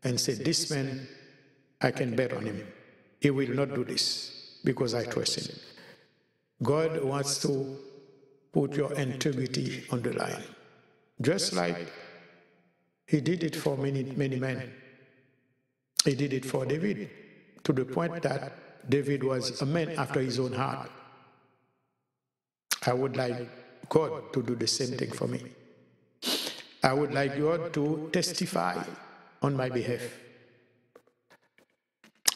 and say, this man, I can bet on him. He will not do this because I trust him. God wants to put your integrity on the line. Just like He did it for many men. He did it for David, to the point that David was a man after his own heart. I would like God to do the same thing for me. I would like God to testify on my behalf.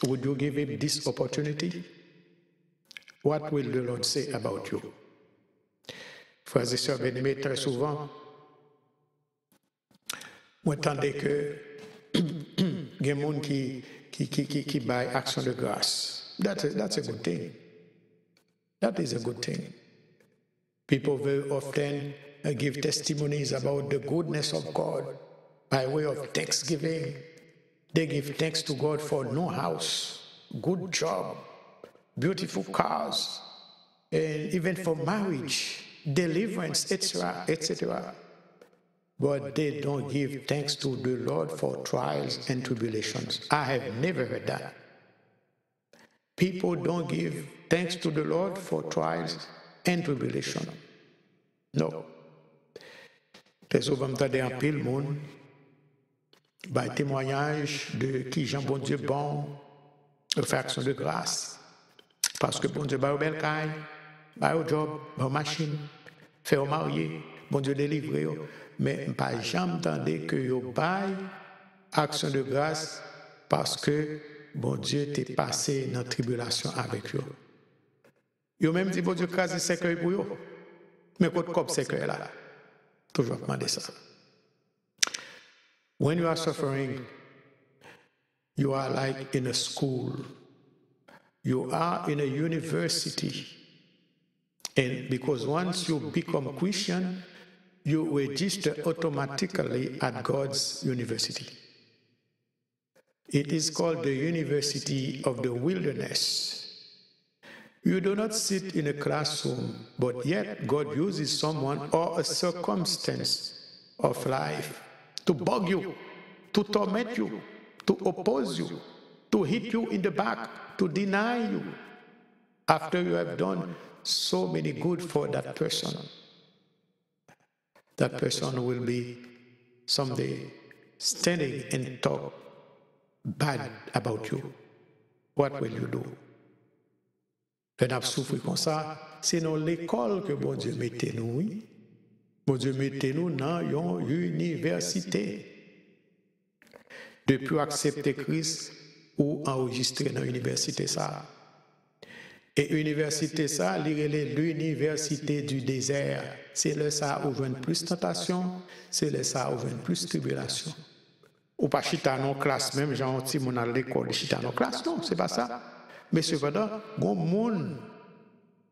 Would you give Him this opportunity? What will the Lord say about you? Frères et sœurs bien-aimés, très souvent, moi j'entendais que il y a des gens qui baillent action de grâce. That's a good thing. That is a good thing. People very often give testimonies about the goodness of God by way of thanksgiving. They give thanks to God for no house, good job, beautiful cars, and even for marriage, deliverance, etc., etc. But they don't give thanks to the Lord for trials and tribulations. I have never heard that. People don't give thanks to the Lord for trials and tribulation. No. Très souvent, m'entendez un pile monde, bah, témoignage de qui Jean bon Dieu bon, faire action de grâce. Parce que bon Dieu, bah, au bel caille, bah, au job, bah, aux machines, fait au marié, bon Dieu délivrer. Mais pas jamais entendu que yo bail action de grâce parce que bon Dieu t'est passé dans la tribulation avec eux. Yo même dit bon Dieu crase cercueil pour eux. Mais quand cop cercueil là. Toujours demander ça. When you are suffering, you are like in a school. You are in a university. And because once you become Christian, you register automatically at God's university. It is called the University of the Wilderness. You do not sit in a classroom, but yet God uses someone or a circumstance of life to bug you, to torment you, to oppose you, to hit you in the back, to deny you, after you have done so many good for that person. That person will be someday standing and talk bad about you. What will you do? Le n'a souffert comme ça, c'est dans l'école que bon Dieu mettait nous, oui. Bon Dieu mettait nous dans une université. Depuis accepter Christ ou enregistrer dans l'université ça. Et l'université ça, l'université du désert. C'est là ça où vient plus tentation, c'est là ça où vient plus tribulation. Ou pas chita non classe même, genre si mon à l'école chita non classe, non, c'est pas ça. Mais cependant, bon monde,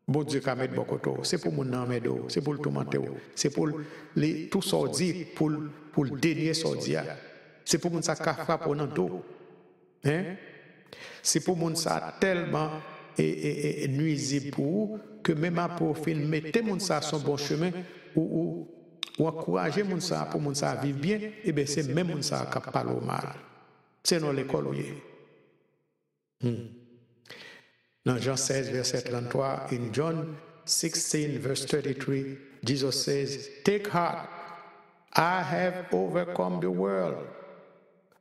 bon Dieu qui a mis beaucoup, c'est pour mon nom, c'est pour le tourmenter, c'est pour les tout sordi, pour le dernier sordi, c'est pour mon ça qui frappe au dos, hein? C'est pour mon ça tellement nuisible pour que même à profil mettez mon ça sur bon chemin ou encourager mon ça pour mon ça vivre bien, et bien c'est même mon ça qui parle au mal. C'est dans l'école où il est. Dans Jean 16, verset 33, in John 16, verse 33, Jesus says, take heart, I have overcome the world.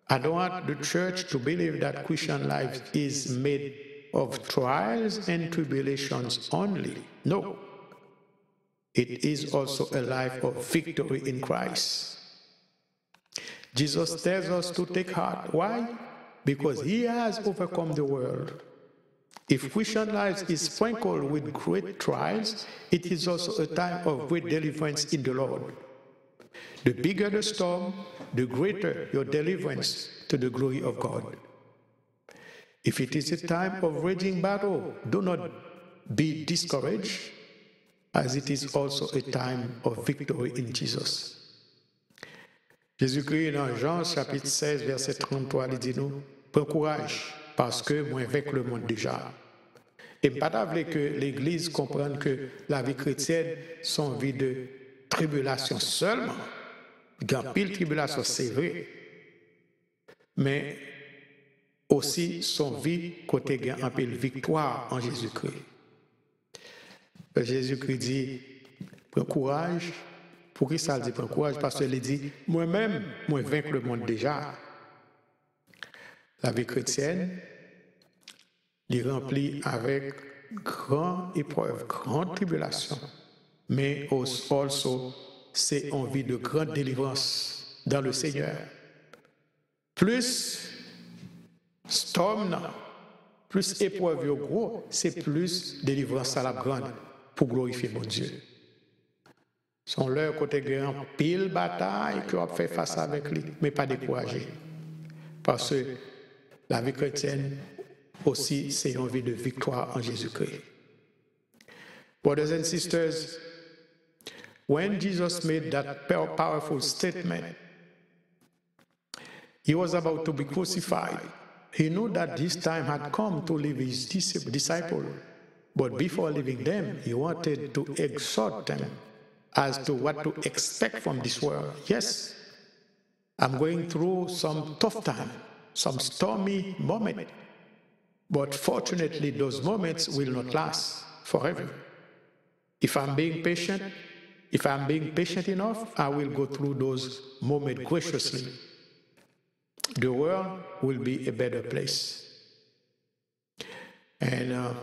I don't want the church to believe that Christian life is made of trials and tribulations only. No. It is also a life of victory in Christ. Jesus tells us to take heart. Why? Because he has overcome the world. If Christian life is sprinkled with great trials, it is also a time of great deliverance in the Lord. The bigger the storm, the greater your deliverance to the glory of God. If it is a time of raging battle, do not be discouraged, as it is also a time of victory in Jesus. Jésus-Christ, dans Jean chapitre 16, verset 33, il dit nous, prends courage, parce que moi avec le monde déjà. Et pas d'avouer que l'Église comprenne que la vie chrétienne, son vie de tribulation seulement. Grand pile tribulation, c'est vrai. Mais aussi son vie côté gain en pile victoire en Jésus-Christ. Jésus-Christ dit, prends courage. Pour qui ça dit prends courage? Parce qu'il dit, moi-même, moi vaincre le monde déjà. La vie chrétienne, il est remplie avec grande épreuve, grande tribulation, mais aussi c'est en vie de grande délivrance dans le Seigneur. Plus storm, plus épreuve gros, c'est plus délivrance à la grande pour glorifier mon Dieu. Son leur côté grand pile bataille que on fait face avec lui, mais pas découragé, parce que la vie chrétienne aussi, c'est une vie de victoire en Jésus-Christ. Brothers and sisters, when Jesus made that powerful statement, he was about to be crucified. He knew that his time had come to leave his disciples, but before leaving them, he wanted to exhort them as to what to expect from this world. Yes, I'm going through some tough time, some stormy moment. But fortunately, those moments will not last forever. If I'm being patient enough, I will go through those moments graciously. The world will be a better place. And,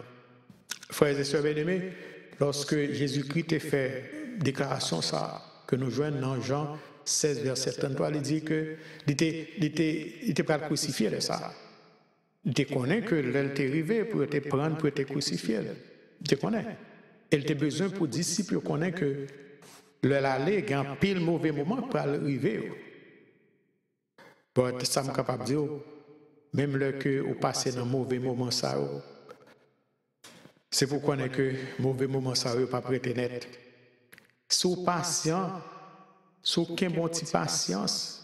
frères et sœurs bien-aimés, lorsque Jésus-Christ a fait déclaration ça, que nous joignons dans Jean 16, verset 33, il dit que il était pas crucifié de ça. Il te connaît que l'elle t'est arrivée pour te prendre, pour te crucifier. Il te connaît. Elle t'a besoin pour disciples connaît que l'elle allait, il y a un pile mauvais moment pour arriver. Mais ça me capable de dire, même le que vous passez dans un mauvais moment, ça, c'est pour connaître que mauvais moment, ça, pas prêter net. Sous patient, sous qu'un bon petit patience,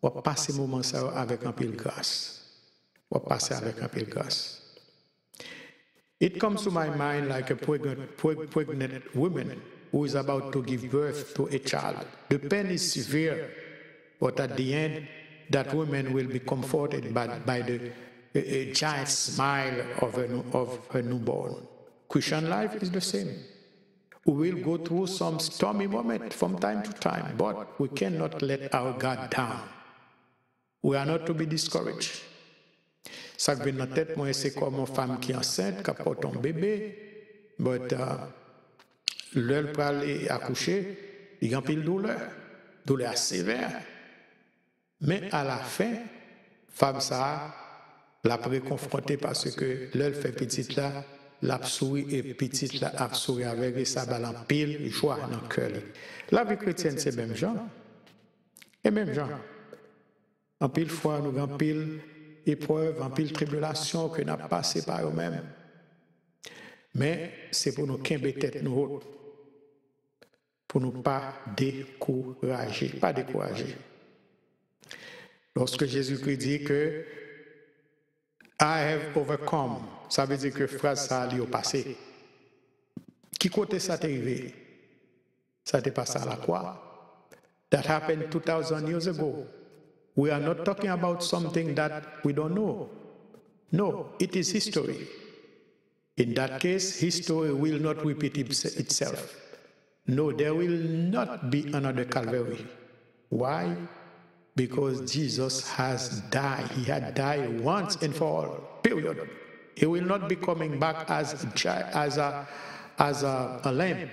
on va passer moment, ça, avec un pile grâce. On va passer avec un peu de grâce. It comes to my mind like a pregnant woman who is about to give birth to a child. The pain is severe, but at the end, that woman will be comforted by the a giant smile of her newborn. Christian life is the same. We will go through some stormy moments from time to time, but we cannot let our guard down. We are not to be discouraged. Ça qui vient dans la tête, moi, c'est comme une femme qui est enceinte, qui porte un bébé, mais l'heure pour aller accoucher, il y a une pile douleur sévère. Mais à la fin, femme ça l'a préconfrontée parce que l'heure fait petite là, l'a souris et petite là a souri avec et ça balle en pile joie dans le cœur. La vie chrétienne c'est même genre. Et même genre. En pile fois nous avons pile épreuve, en pile tribulation que nous avons passé par eux-mêmes. Mais c'est pour nous qu'aimer tête nous haute. Pour nous pas décourager, Lorsque Jésus-Christ dit que I have overcome, ça veut dire que phrase ça lié au passé. Qui côté ça t'est arrivé? Ça t'est passé à la croix. That happened 2000 years ago. We are not talking about something that we don't know. No, it is history. In that case, history will not repeat itself. No, there will not be another Calvary. Why? Because Jesus has died. He had died once and for all. Period. He will not be coming back as a lamb,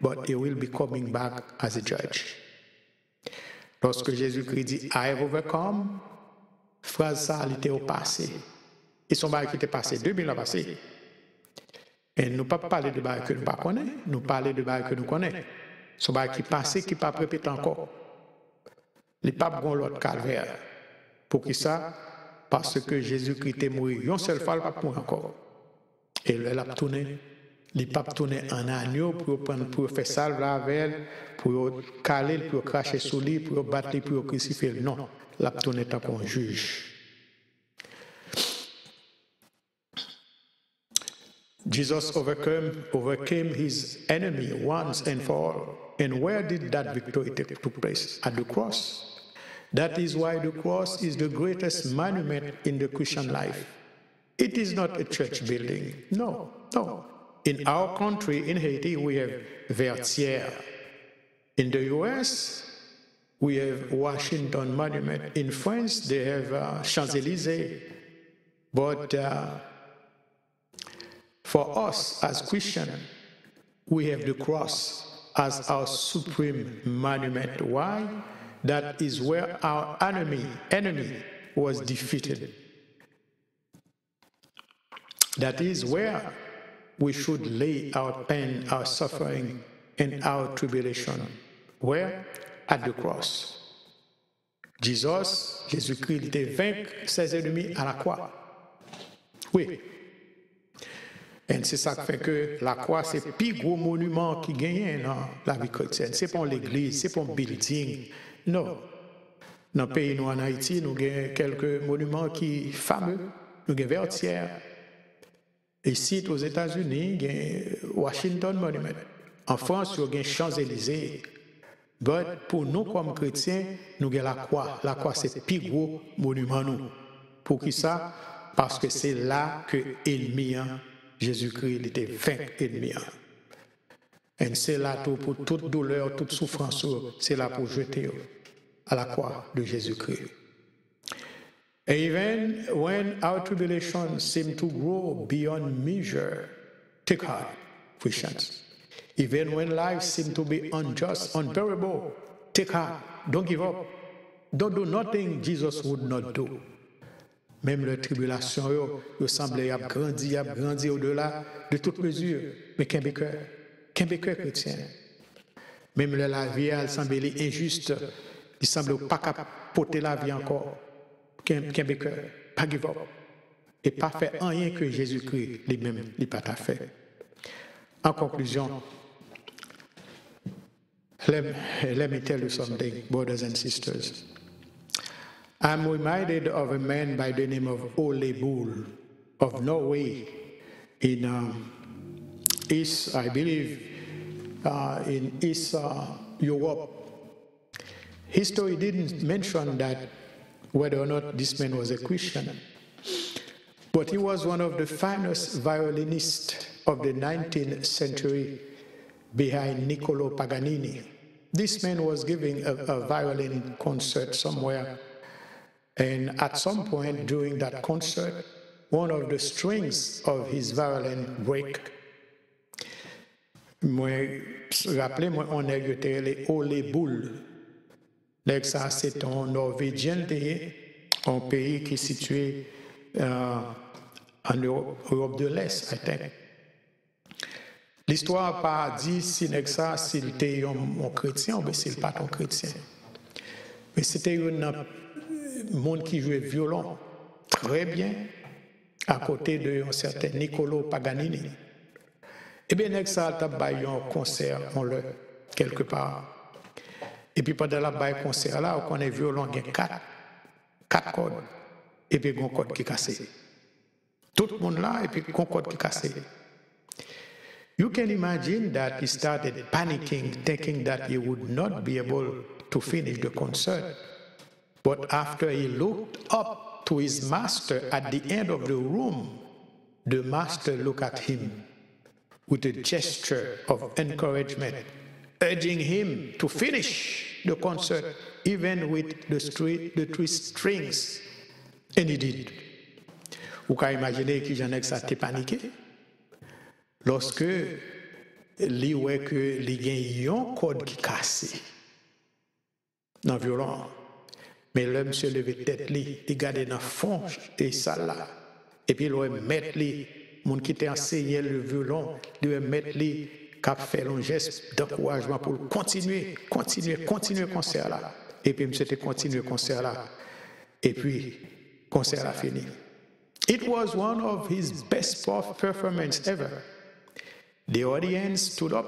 but he will be coming back as a judge. Lorsque Jésus-Christ dit I have overcome, phrase ça était au passé. Et son bail qui était passé 2000 ans passé. Et nous ne pas parler de bail que nous ne connaissons pas, nous parler de bail que nous connaissons. Son bail qui passé, qui pas répété encore. Les papes ont l'autre calvaire. Pour qui ça? Parce que Jésus-Christ est mort une seule fois, le pape mort encore. Et le pape tourné, les papes tourné en agneau pour faire salve avec elle, pour caler, pour cracher sous lui, pour battre, pour crucifier. Non, la tourné tant qu'on juge. Jesus overcame his enemy once and for all. And where did that victory take place? At the cross. That is why the cross is the greatest monument in the Christian life. It is not a church building. No, no. In our country, in Haiti, we have Vertières. In the US, we have Washington Monument. In France, they have Champs-Élysées. But for us as Christians, we have the cross as our supreme monument. Why? That is where our enemy was defeated. That is where we should lay our pain, our suffering, and our tribulation. Where? At the cross. Jésus-Christ, il était vaincu ses ennemis à la croix. Oui. Et c'est ça qui fait que la croix, c'est le plus gros monument qui gagne dans la vie chrétienne. Ce n'est pas l'église, ce n'est pas un building. Non. Dans le pays, nous en Haïti, nous avons quelques monuments qui sont fameux. Nous avons Vertières. Ici, aux États-Unis, il y a Washington Monument. En France, il y a Champs-Élysées. Mais pour nous, comme chrétiens, nous avons la croix. La croix, c'est le plus gros monument. Nous. Pour qui ça? Parce que c'est là que l'ennemi, Jésus-Christ, était vaincu ennemi. Et c'est là pour toute douleur, toute souffrance, c'est là pour jeter à la croix de Jésus-Christ. Even when our tribulations seem to grow beyond measure, take heart, Christians. Even when life seems to be unjust, unbearable, take heart. Don't give up. Don't do nothing Jesus would not do. Même les tribulations, il semblait grandir au-delà de toute mesure. Mais qu'un cœur chrétien. Même la vie, elle semblait injuste. Il semblait pas capoter la vie encore. Qu'un cœur, pas give up. Et pas faire rien que Jésus-Christ lui-même n'a pas fait. En conclusion, let me tell you something, brothers and sisters. I'm reminded of a man by the name of Ole Bull of Norway. in East, I believe, in East Europe. History didn't mention that whether or not this man was a Christian, but he was one of the finest violinists of the 19th century behind Niccolo Paganini. This man was giving a violin concert somewhere, and at some point during that concert, one of the strings of his violin break. Moi, rappelez-moi, on a été les Ole Bull. Ça, c'est un Norvégien, un pays qui est situé en Europe de l'Est, I think. L'histoire n'a pas dit si ça, s'il était un chrétien ou bien s'il n'est pas un chrétien. Mais c'était un monde qui jouait violon très bien à côté d'un certain Niccolo Paganini. Eh bien, ça a eu un concert quelque part. Et puis pendant la concert là, on a violon, il y a quatre cordes. Et puis il y a un corde qui est cassé. Tout le monde là, et puis il y a un corde qui est cassé. You can imagine that he started panicking, thinking that he would not be able to finish the concert. But after he looked up to his master at the end of the room, the master looked at him with a gesture of encouragement, urging him to finish the concert, even with the three strings. And he did. Vous pouvez imaginer que j'en ai que ça t'est paniqué. Lorsque il voit que il y a un code qui casse dans le violon, mais l'homme se levait tête, il gardait dans le fond et ça là, et puis il va mettre les gens qui t'a enseigné le violon, il va mettre les cap faire un geste d'encouragement pour continuer le concert là, et puis c'était continuer le concert là, et puis le concert a fini. It was one of his best performances ever. The audience stood up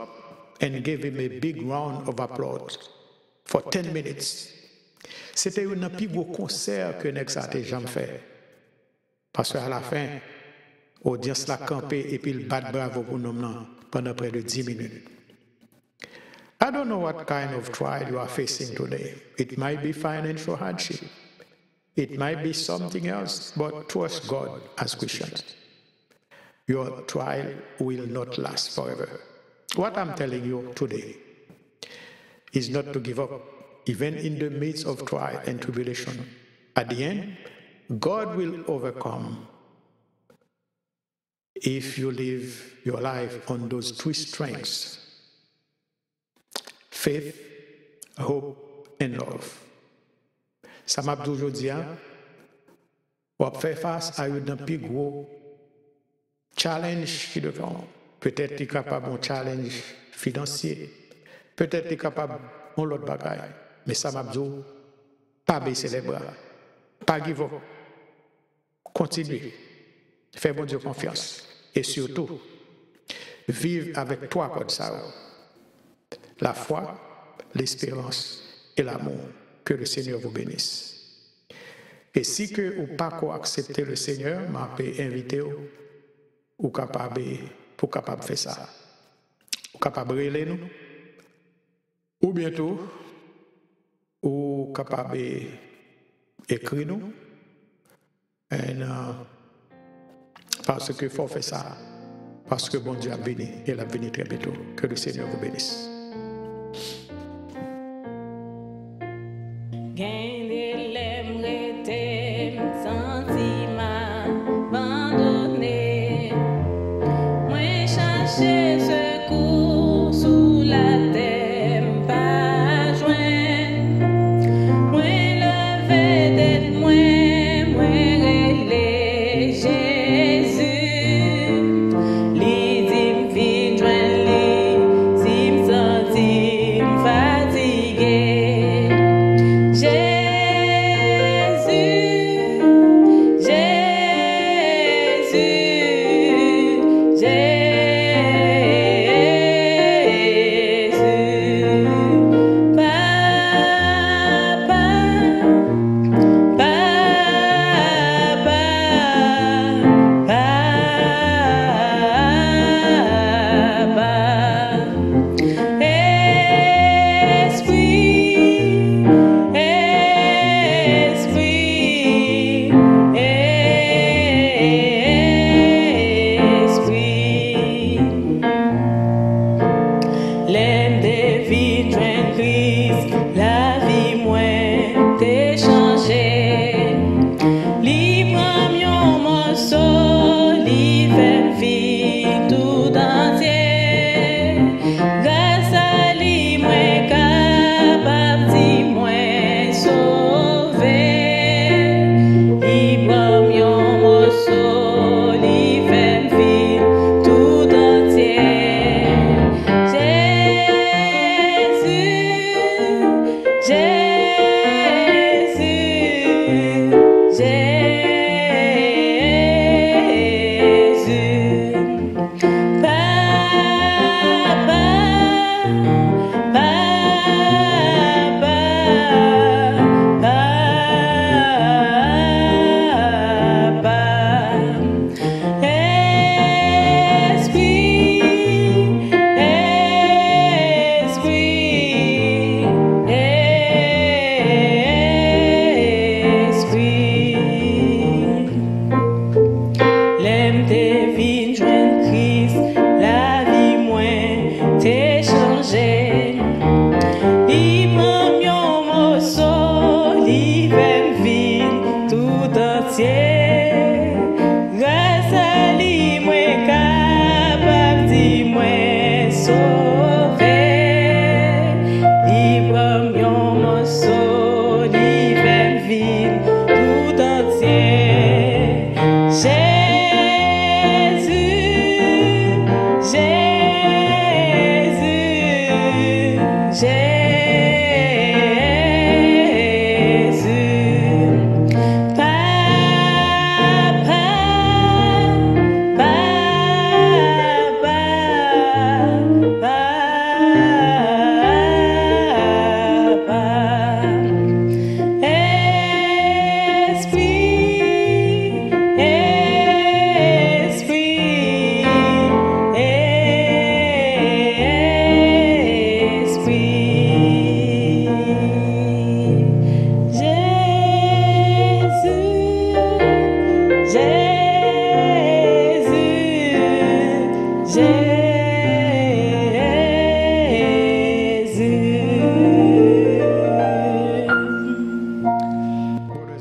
and gave him a big round of applause for 10 minutes. C'était un plus gros concert que Nexa a jamais fait. Parce qu'à la fin, l'audience l'a campé et puis il bat bravo pour nous pendant près de 10 minutes. I don't know what kind of trial you are facing today. It might be financial hardship. It might be something else, but trust God as Christians. Your trial will not last forever. What I'm telling you today is not to give up, even in the midst of trial and tribulation. At the end, God will overcome if you live your life on those three strengths: faith, hope, and love. Ça m'a toujours dit, on va faire face à un plus gros challenge qui devant. Peut-être qu'il est capable d'un challenge financier, peut-être qu'il est capable d'un autre bagage. Mais ça m'a dit, pas baisser les bras, pas give up, continuer, faire bon Dieu confiance. Et surtout, vivre avec toi comme ça. La foi, l'espérance et l'amour. Que le Seigneur vous bénisse. Et si que vous n'avez pas accepté le Seigneur, je peux inviter vous capable de faire ça. Vous capable de relayer nous. Ou bientôt, vous capable d'écrire nous. Parce qu'il faut faire ça. Parce que bon Dieu a béni. Et il a béni très bientôt. Que le Seigneur vous bénisse.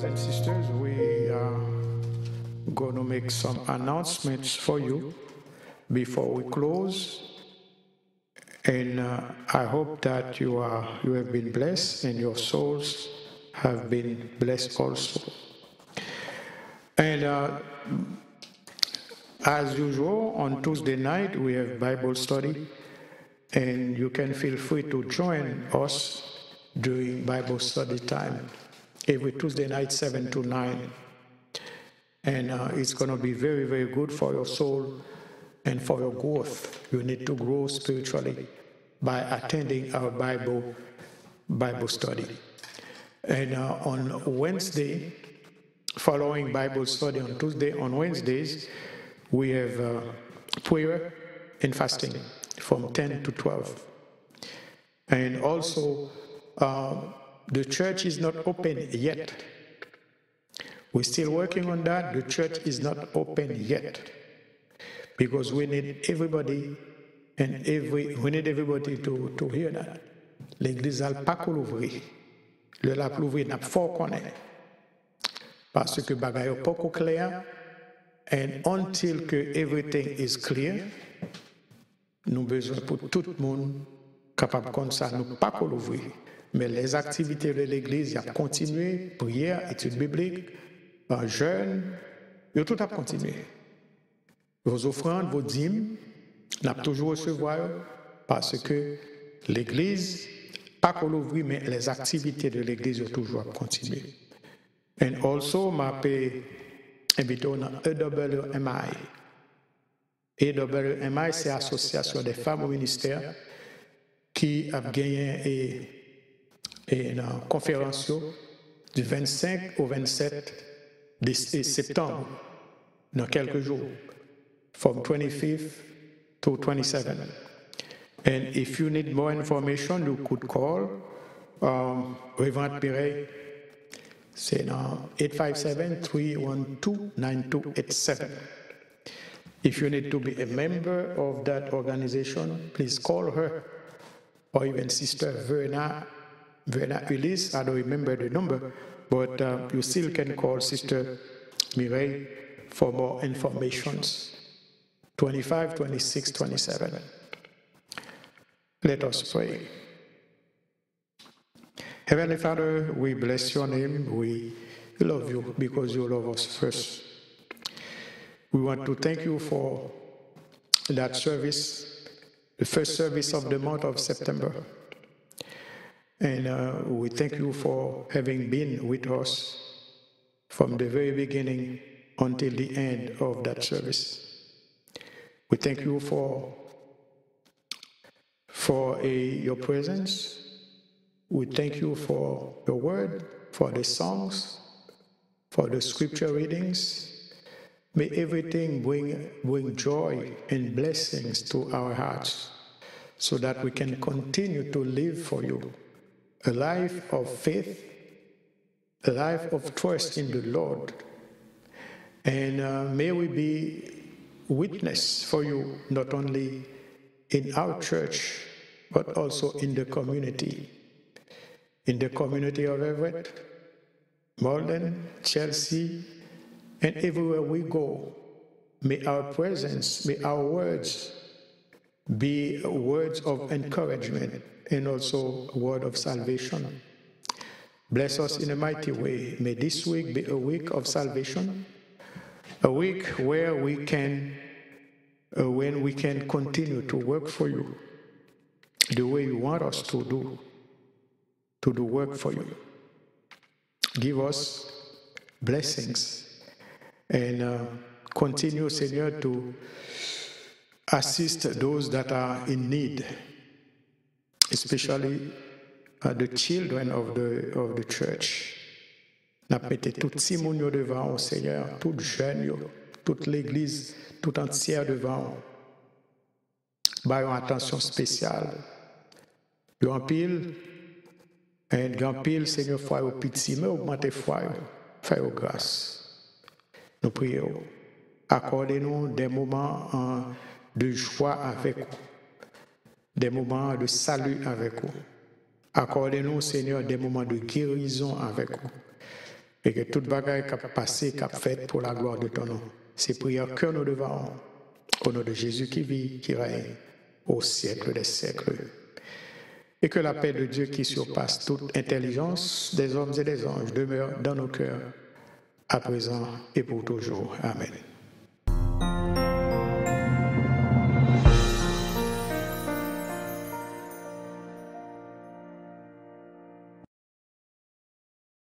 and sisters, we are going to make some announcements for you before we close. And I hope that you have been blessed and your souls have been blessed also. And as usual, on Tuesday night, we have Bible study, and you can feel free to join us during Bible study time every Tuesday night, 7 to 9. And it's going to be very, very good for your soul and for your growth. You need to grow spiritually by attending our Bible study. And on Wednesday, following Bible study on Tuesday, on Wednesdays, we have prayer and fasting from 10 to 12. And also, the church is not open yet. We're still working on that. The church is not open yet because we need everybody to hear that. L'église n'a pas qu'à l'ouvrir. Le la l'ouvrir n'a pas connaître. Parce que bagaille pas clair. And until que everything is clear, nous besoin pour tout le monde capable comme ça, nous pas qu'à l'ouvrir. Mais les activités de l'église, il y a continué, prière, études bibliques, jeûne, il y a tout à continuer. Vos offrandes, vos dîmes, n'a toujours recevoir parce que l'église, pas qu'on l'ouvre, mais les activités de l'église ont toujours à continuer. And also, m'a invité à EWMI. EWMI, c'est l'Association des femmes au ministère qui a gagné une conférence du 25 au 27 septembre, dans quelques jours, from 25th to 27th. And if you need more information, you could call Reverend Pirey. C'est 857-312-9287. If you need to be a member of that organization, please call her or even Sister Verna Ulysse. I don't remember the number, but you still can call Sister Mireille for more informations. 25, 26, 27. Let us pray. Heavenly Father, we bless your name. We love you because you love us first. We want to thank you for that service, the first service of the month of September. And we thank you for having been with us from the very beginning until the end of that service. We thank you for your presence. We thank you for your word, for the songs, for the scripture readings. May everything bring joy and blessings to our hearts so that we can continue to live for you. A life of faith, a life of trust in the Lord. And may we be witness for you, not only in our church, but also in the community. In the community of Everett, Malden, Chelsea, and everywhere we go, may our presence, may our words be words of encouragement and also a word of salvation. Bless us in a mighty way. May this week be a week of salvation, a week where we can, when we can continue to work for you the way you want us to do work for you. Give us blessings and continue, Seigneur, to assist those that are in need, especially the children of the church. N'a pété tout si moun yo devant, Seigneur, tout jeune, toute l'église, tout entière devant. Ba yon attention spéciale. Yo en pile. Et grand pile, Seigneur, foi au petit, mais augmentez foi, fais au grâce. Nous prions. Accordez-nous des moments de joie avec vous, des moments de salut avec vous. Accordez-nous, Seigneur, des moments de guérison avec vous. et que toute bagaille qu'a passé, qu'a faite pour la gloire de ton nom. C'est prière que nous devons, au nom de Jésus qui vit, qui règne au siècle des siècles. Et que la paix de Dieu qui surpasse toute intelligence des hommes et des anges demeure dans nos cœurs, à présent et pour toujours. Amen.